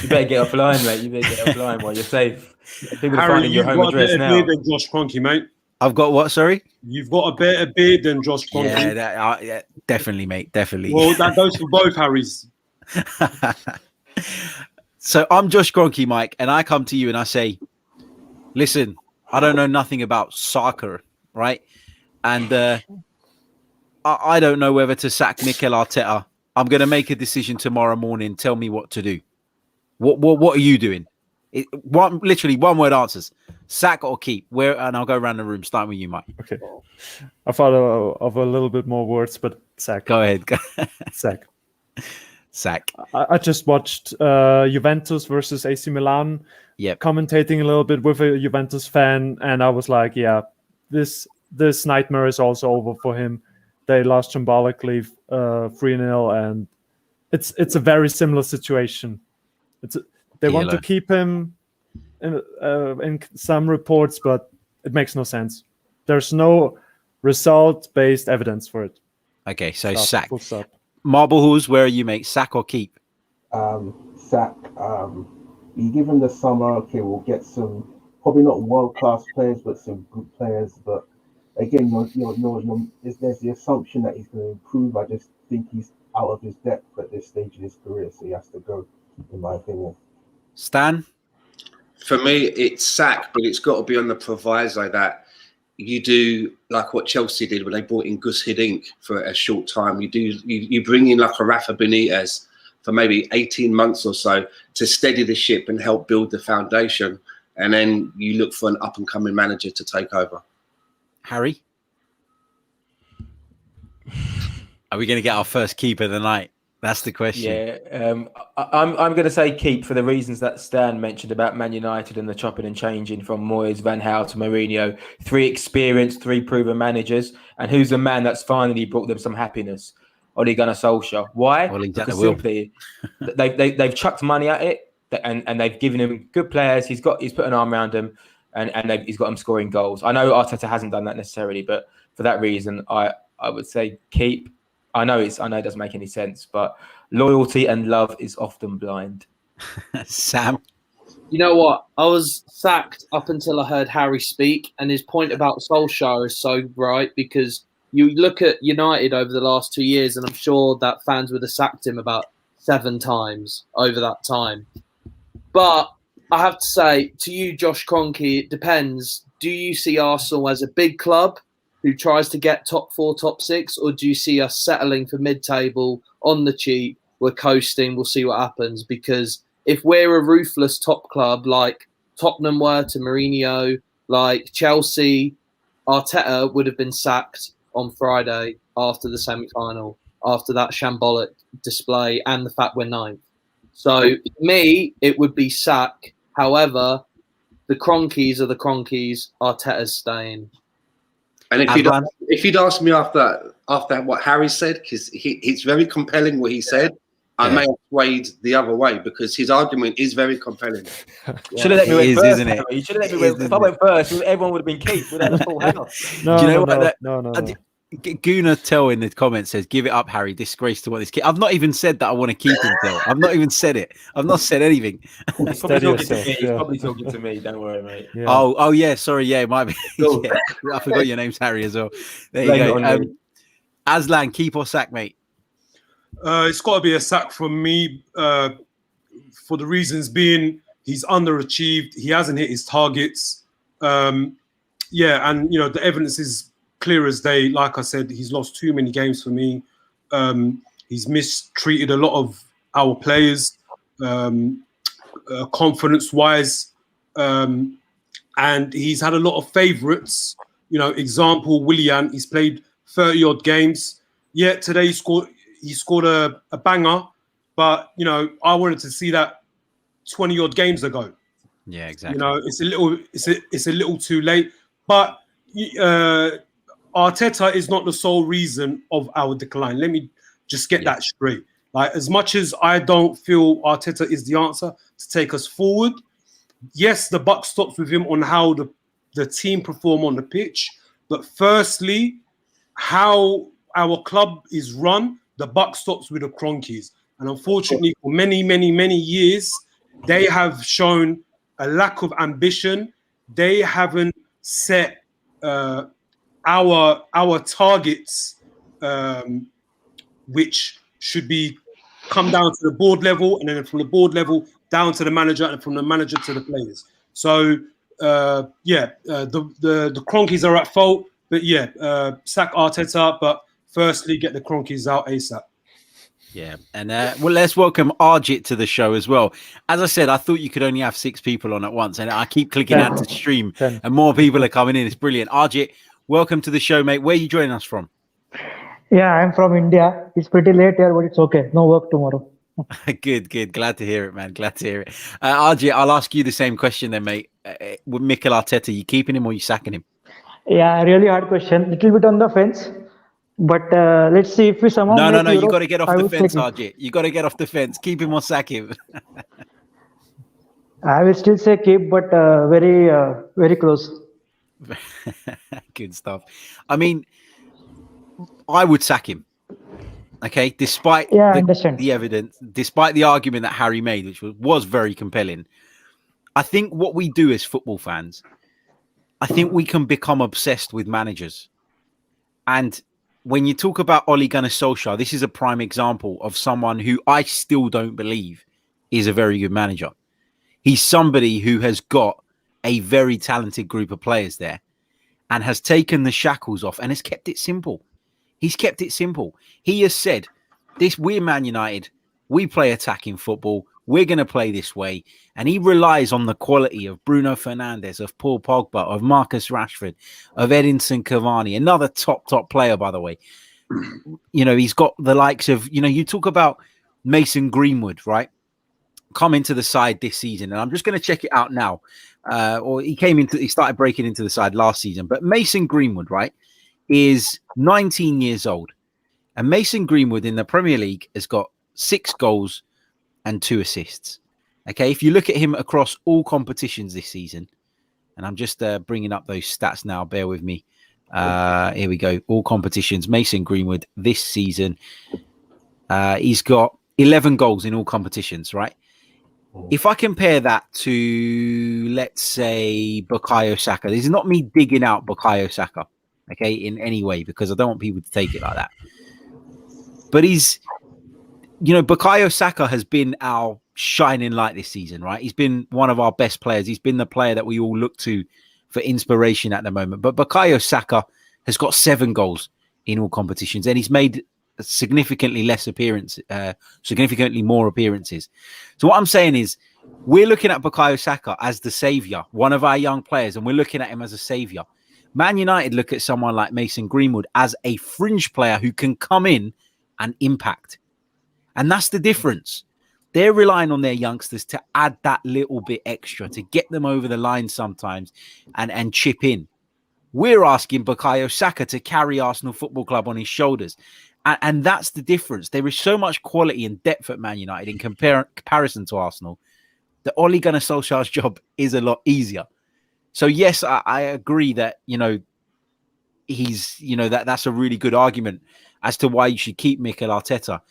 You better get offline, mate. You better get offline while you're safe. People are Harry, finding your home address now. You've got a better beard than Josh Kroenke, mate. I've got what? Sorry. You've got a better beard than Josh Kroenke. Yeah, definitely, mate. Definitely. Well, that goes for both Harrys. So I'm Josh Kroenke, Mike, and I come to you and I say, listen, I don't know nothing about soccer, right? And I don't know whether to sack Mikel Arteta. I'm going to make a decision tomorrow morning. Tell me what to do. What are you doing? Literally one word answers: sack or keep. Where? And I'll go around the room, starting with you, Mike. Okay. I thought of a little bit more words, but sack. Go ahead. Sack. Sack. I just watched Juventus versus AC Milan. Yep. Commentating a little bit with a Juventus fan, and I was like, yeah, this nightmare is also over for him. They lost symbolically 3-0, and it's a very similar situation. They want to keep him in some reports, but it makes no sense. There's no result-based evidence for it. Okay, so sack. Full stop. Marble Halls, where are you, mate? Sack or keep? Sack. You give him the summer. Okay, we'll get some probably not world-class players, but some good players. But again, there's the assumption that he's going to improve. I just think he's out of his depth at this stage of his career, so he has to go, in my opinion. Stan? For me, it's sack, but it's got to be on the proviso that you do like what Chelsea did when they brought in Gus Hiddink for a short time. You bring in like a Rafa Benitez for maybe 18 months or so to steady the ship and help build the foundation. And then you look for an up-and-coming manager to take over. Harry? Are we going to get our first keeper of the night? That's the question. Yeah, I'm going to say keep for the reasons that Stan mentioned about Man United and the chopping and changing from Moyes, Van Gaal to Mourinho. 3 experienced, 3 proven managers. And who's the man that's finally brought them some happiness? Ole Gunnar Solskjaer. Why? Because simply they've chucked money at it, and they've given him good players. He's put an arm around them, and he's got them scoring goals. I know Arteta hasn't done that necessarily, but for that reason, I would say keep. I know it doesn't make any sense, but loyalty and love is often blind. Sam? You know what? I was sacked up until I heard Harry speak, and his point about Solskjaer is so right, because you look at United over the last 2 years, and I'm sure that fans would have sacked him about 7 times over that time. But I have to say, to you, Josh Kroenke, it depends. Do you see Arsenal as a big club who tries to get top 4, top 6, or do you see us settling for mid-table on the cheap? We're coasting. We'll see what happens. Because if we're a ruthless top club like Tottenham were to Mourinho, like Chelsea, Arteta would have been sacked on Friday after the semi-final, after that shambolic display and the fact we're 9th. So, me, it would be sack. However, the Cronkies are the Cronkies. Arteta's staying. And if you'd asked me after what Harry said, because it's very compelling what he said, I may have swayed the other way because his argument is very compelling. Should have let me win first, isn't it? You should have let me win. If I went first, everyone would have been kept. We'd have a full house. Do you know what? No. Gooner Tell in the comments says, "Give it up, Harry. Disgrace to what this kid." I've not even said that I want to keep him. Tell. I've not even said it. I've not said anything. He's probably talking to me. Don't worry, mate. Yeah. Oh yeah. Sorry. Yeah, it might be. Yeah, I forgot your name's Harry as well. There you go. Aslan, keep or sack, mate? It's got to be a sack from me for the reasons being he's underachieved. He hasn't hit his targets. And the evidence is clear as day. Like I said, he's lost too many games for me. He's mistreated a lot of our players, confidence-wise, and he's had a lot of favourites. Example, Willian. He's played 30-odd games. Yeah, today he scored a banger, but I wanted to see that 20-odd games ago. Yeah, exactly. It's a little too late, but Arteta is not the sole reason of our decline. Let me just get that straight. Like, as much as I don't feel Arteta is the answer to take us forward, yes, the buck stops with him on how the team perform on the pitch. But firstly, how our club is run, the buck stops with the Cronkies. And unfortunately, for many, many, many years, they have shown a lack of ambition. They haven't set our targets, which should be come down to the board level, and then from the board level down to the manager, and from the manager to the players. So the Cronkies are at fault, but sack Arteta, but firstly get the Cronkies out ASAP. Yeah, and well, let's welcome Arjit to the show as well. As I said, I thought you could only have 6 people on at once, and I keep clicking add to stream, 10. and more people are coming in. It's brilliant. Arjit, welcome to the show, mate. Where are you joining us from? Yeah, I'm from India. It's pretty late here, but it's okay. No work tomorrow. Good. Glad to hear it, man. Glad to hear it. Arjit, I'll ask you the same question then, mate. With Mikel Arteta, you keeping him or you sacking him? Yeah, really hard question. Little bit on the fence, but let's see if we somehow No. make You Europe, got to get off I the would fence, take him. Arjit. You got to get off the fence. Keep him or sack him. I will still say keep, but very close. Good stuff. I mean, I would sack him. Okay, despite Yeah, I understand. the evidence, despite the argument that Harry made, which was very compelling. I think what we do as football fans, I think we can become obsessed with managers. And when you talk about Ole Gunnar Solskjaer, this is a prime example of someone who I still don't believe is a very good manager. He's somebody who has got a very talented group of players there and has taken the shackles off and has kept it simple. He's kept it simple. He has said, we're Man United. We play attacking football. We're going to play this way. And he relies on the quality of Bruno Fernandes, of Paul Pogba, of Marcus Rashford, of Edinson Cavani, another top player, by the way. You know, he's got the likes of, you talk about Mason Greenwood, right? Come into the side this season. And I'm just going to check it out now. He started breaking into the side last season. But Mason Greenwood, right, is 19 years old. And Mason Greenwood in the Premier League has got 6 goals and 2 assists. Okay, if you look at him across all competitions this season, and I'm just bringing up those stats now, bear with me. Here we go. All competitions. Mason Greenwood this season, he's got 11 goals in all competitions, right? If I compare that to, let's say, Bukayo Saka, this is not me digging out Bukayo Saka, okay, in any way, because I don't want people to take it like that. But Bukayo Saka has been our shining light this season, right? He's been one of our best players. He's been the player that we all look to for inspiration at the moment. But Bukayo Saka has got 7 goals in all competitions, and he's made significantly more appearances. So what I'm saying is, we're looking at Bukayo Saka as the savior, one of our young players, and we're looking at him as a savior. Man United look at someone like Mason Greenwood as a fringe player who can come in and impact. And that's the difference. They're relying on their youngsters to add that little bit extra, to get them over the line sometimes and chip in. We're asking Bukayo Saka to carry Arsenal Football Club on his shoulders. And that's the difference. There is so much quality and depth at Man United in comparison to Arsenal that Ole Gunnar Solskjaer's job is a lot easier. So, yes, I agree that, that's a really good argument as to why you should keep Mikel Arteta.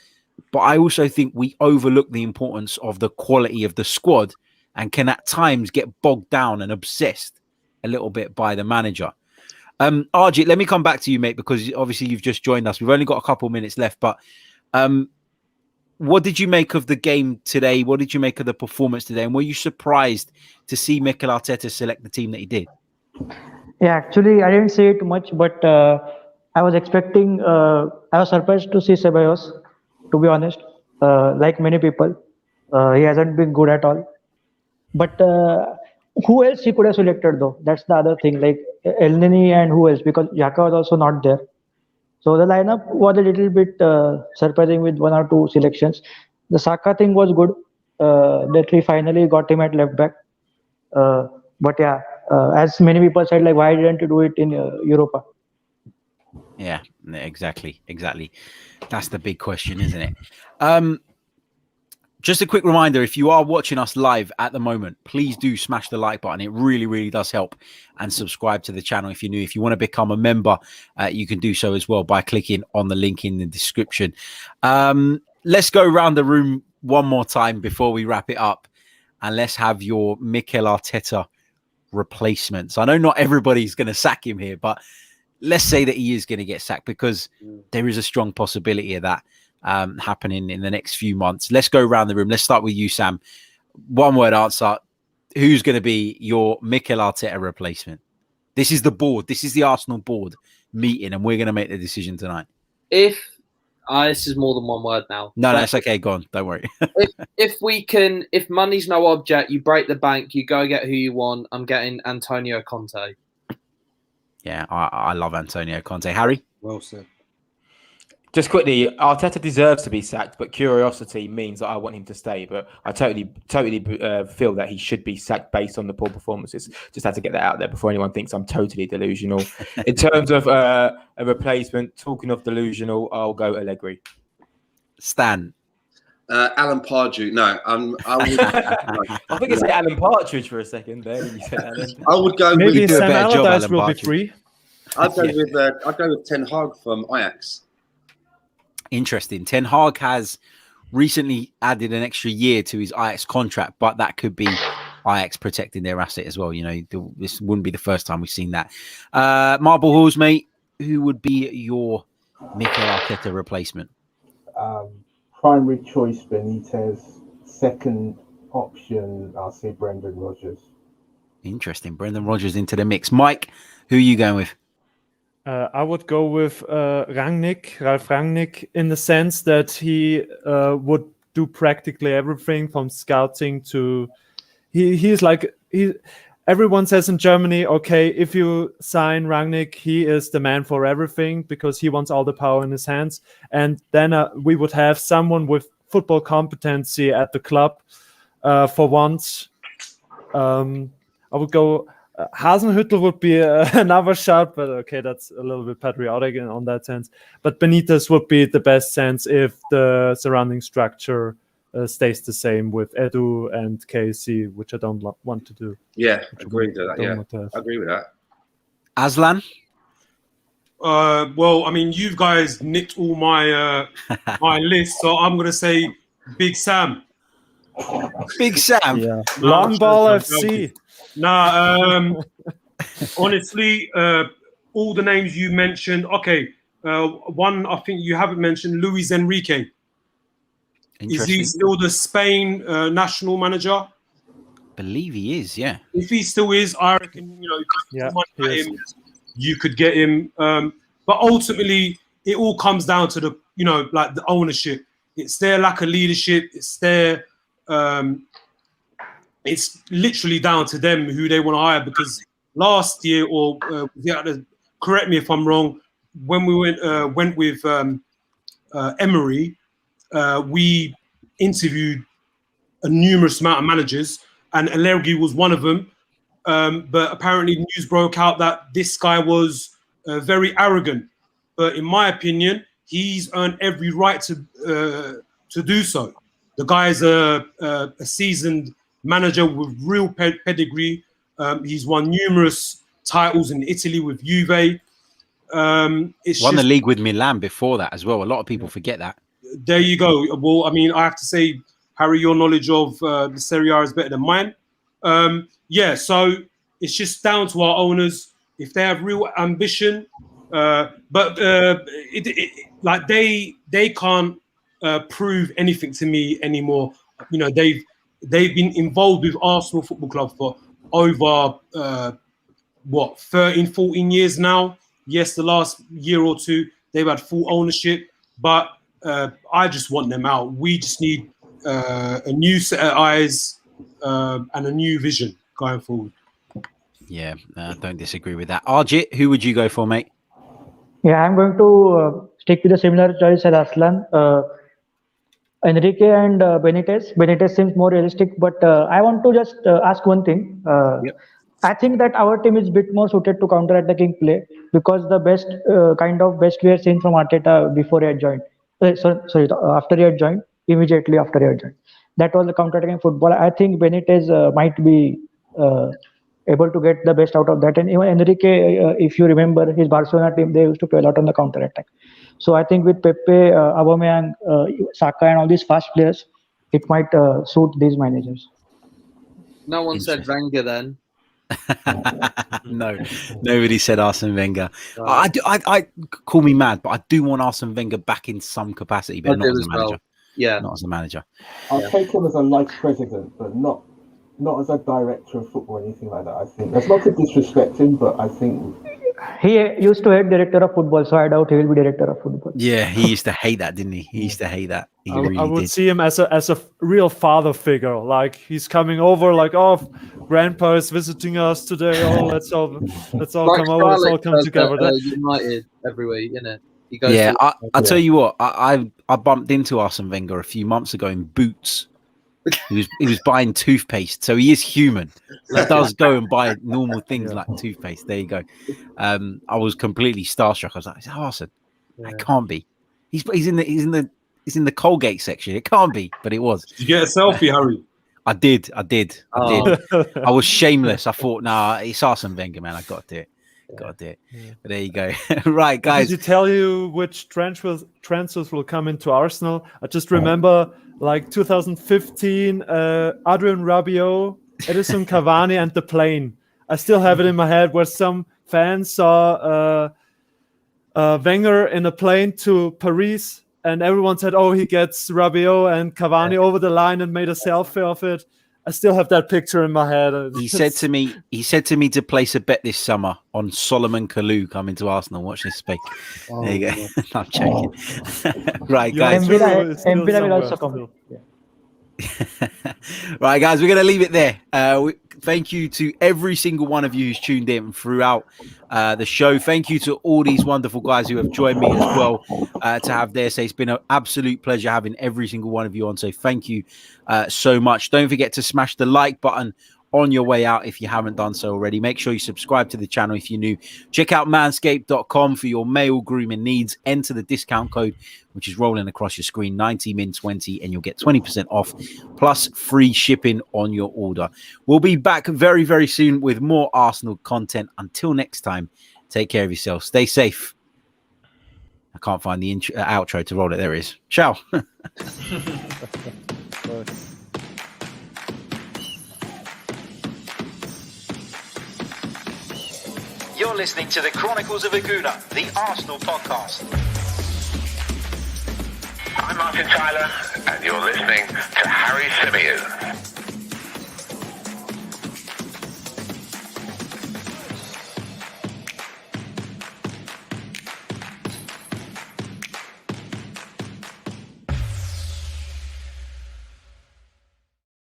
But I also think we overlook the importance of the quality of the squad and can at times get bogged down and obsessed a little bit by the manager. Arjit, let me come back to you, mate, because obviously you've just joined us. We've only got a couple of minutes left, but what did you make of the game today? What did you make of the performance today? And were you surprised to see Mikel Arteta select the team that he did? Yeah, actually, I didn't see it much, but I was expecting. I was surprised to see Symeou, to be honest. Like many people, he hasn't been good at all. But who else he could have selected though? That's the other thing. Like Elneny and who else? Because Xhaka was also not there. So the lineup was a little bit surprising with 1 or 2 selections. The Saka thing was good. That we finally got him at left back. But yeah, as many people said, like why didn't you do it in Europa? Yeah, exactly. That's the big question, isn't it? Just a quick reminder, if you are watching us live at the moment, please do smash the like button. It really, really does help. And subscribe to the channel if you're new. If you want to become a member, you can do so as well by clicking on the link in the description. Let's go around the room one more time before we wrap it up. And let's have your Mikel Arteta replacements. I know not everybody's going to sack him here, but let's say that he is going to get sacked, because there is a strong possibility of that happening in the next few months. Let's go around the room. Let's start with you, Sam. One word answer. Who's going to be your Mikel Arteta replacement? This is the board. This is the Arsenal board meeting, and we're going to make the decision tonight. If This is more than one word now. No, it's okay. Go on. Don't worry. if money's no object, you break the bank, you go get who you want. I'm getting Antonio Conte. Yeah, I love Antonio Conte. Harry? Well said. Just quickly, Arteta deserves to be sacked, but curiosity means that I want him to stay. But I totally feel that he should be sacked based on the poor performances. Just had to get that out there before anyone thinks I'm totally delusional. In terms of a replacement, talking of delusional, I'll go Allegri. Stan? Alan Pardew. No, I think it's Alan Partridge for a second there. When you said Alan. I would go Maybe with Sam better job, Allardyce Alan will be Partridge. free. I'd go with Ten Hag from Ajax. Interesting. Ten Hag has recently added an extra year to his Ajax contract, but that could be Ajax protecting their asset as well. You know, this wouldn't be the first time we've seen that. Marble Halls, mate, who would be your Mikel Arteta replacement? Primary choice Benitez. Second option, I'll say Brendan Rodgers. Interesting. Brendan Rodgers into the mix. Mike, who are you going with? I would go with Ralf Rangnick, in the sense that he would do practically everything from scouting to everyone says in Germany, okay, if you sign Rangnick, he is the man for everything because he wants all the power in his hands. And then we would have someone with football competency at the club for once. I would go. Hasenhüttl would be another shot, but okay, that's a little bit patriotic on that sense. But Benitez would be the best sense if the surrounding structure stays the same with Edu and KC, which I don't want to do. Yeah, agree with that. Yeah, I agree with that. Aslan? Well, I mean, you guys nicked all my my list, so I'm going to say Big Sam. Big Sam? Yeah. Long Ball FC. Nah, honestly, all the names you mentioned. Okay, one I think you haven't mentioned, Luis Enrique. Is he still the Spain national manager? Believe he is, yeah. If he still is, I reckon you could get him. But ultimately, it all comes down to the the ownership. It's their lack of leadership. It's their it's literally down to them who they want to hire. Because last year, correct me if I'm wrong, when we went with Emery, we interviewed a numerous amount of managers, and Allegri was one of them. But apparently, news broke out that this guy was very arrogant. But in my opinion, he's earned every right to do so. The guy's a seasoned manager with real pedigree. He's won numerous titles in Italy with Juve. Won the league with Milan before that as well. A lot of people forget that. There you go. Well, I mean, I have to say, Harry, your knowledge of the Serie A is better than mine. So it's just down to our owners if they have real ambition. But they can't prove anything to me anymore. You know, they've been involved with Arsenal Football Club for over 13, 14 years now. Yes, the last year or two they've had full ownership, but I just want them out. We just need a new set of eyes and a new vision going forward. Yeah, don't disagree with that. Arjit, who would you go for, mate? Yeah, I'm going to stick with a similar choice as Aslan. Enrique and Benitez. Benitez seems more realistic, but I want to just ask one thing. I think that our team is a bit more suited to counter-attacking play because the best we have seen from Arteta before he had joined. After he had joined, immediately after he had joined. That was the counter-attacking football. I think Benitez might be able to get the best out of that. And even Enrique, if you remember his Barcelona team, they used to play a lot on the counter-attack. So I think with Pepe, Aubameyang, Saka and all these fast players, it might suit these managers. No one said Wenger then. No, nobody said Arsene Wenger. I call me mad, but I do want Arsene Wenger back in some capacity, but not as a manager. Well. Yeah, not as a manager. I'll take him as a vice president, but not as a director of football or anything like that. I think that's not to disrespect him, but I think he used to hate director of football, so I doubt he will be director of football. Yeah, he used to hate that, didn't he? He used to hate that. He I really would did. see him as a real father figure. Like he's coming over, like, oh, grandpa is visiting us today. Oh, let's all come over. Let's all come together. United every week, isn't it? He goes Yeah, to- I'll tell you what. I bumped into Arsene Wenger a few months ago in Boots. He was buying toothpaste, so he is human. He does go and buy normal things like toothpaste. There you go. I was completely starstruck. I was like, "Is that Arsene? It can't be. He's in the Colgate section. It can't be." But it was. Did you get a selfie, Harry? I did. I was shameless. I thought, nah, it's Arsene Wenger, man. I got to do it. Got to do it. Yeah. But there you go. Right, guys. Did he tell you which transfers will come into Arsenal? I just remember, like 2015, Adrian Rabiot, Edison Cavani, and the plane. I still have it in my head where some fans saw Wenger in a plane to Paris, and everyone said, "Oh, he gets Rabiot and Cavani over the line," and made a selfie of it. I still have that picture in my head. He said to me to place a bet this summer on Solomon Kalou coming to Arsenal. Watch this space. There you go. I'm joking. Right, guys. Mbila will also come. Right, guys, we're going to leave it there. Thank you to every single one of you who's tuned in throughout the show. Thank you to all these wonderful guys who have joined me as well to have their say. It's been an absolute pleasure having every single one of you on. So thank you so much. Don't forget to smash the like button on your way out if you haven't done so already. Make sure you subscribe to the channel if you're new. Check out manscaped.com for your male grooming needs. Enter the discount code, which is rolling across your screen, 90min20, and you'll get 20% off plus free shipping on your order. We'll be back very, very soon with more Arsenal content. Until next time, take care of yourself. Stay safe. I can't find the outro to roll it. There it is. Ciao. You're listening to the Chronicles of a Gooner, the Arsenal podcast. I'm Martin Tyler, and you're listening to Harry Symeou.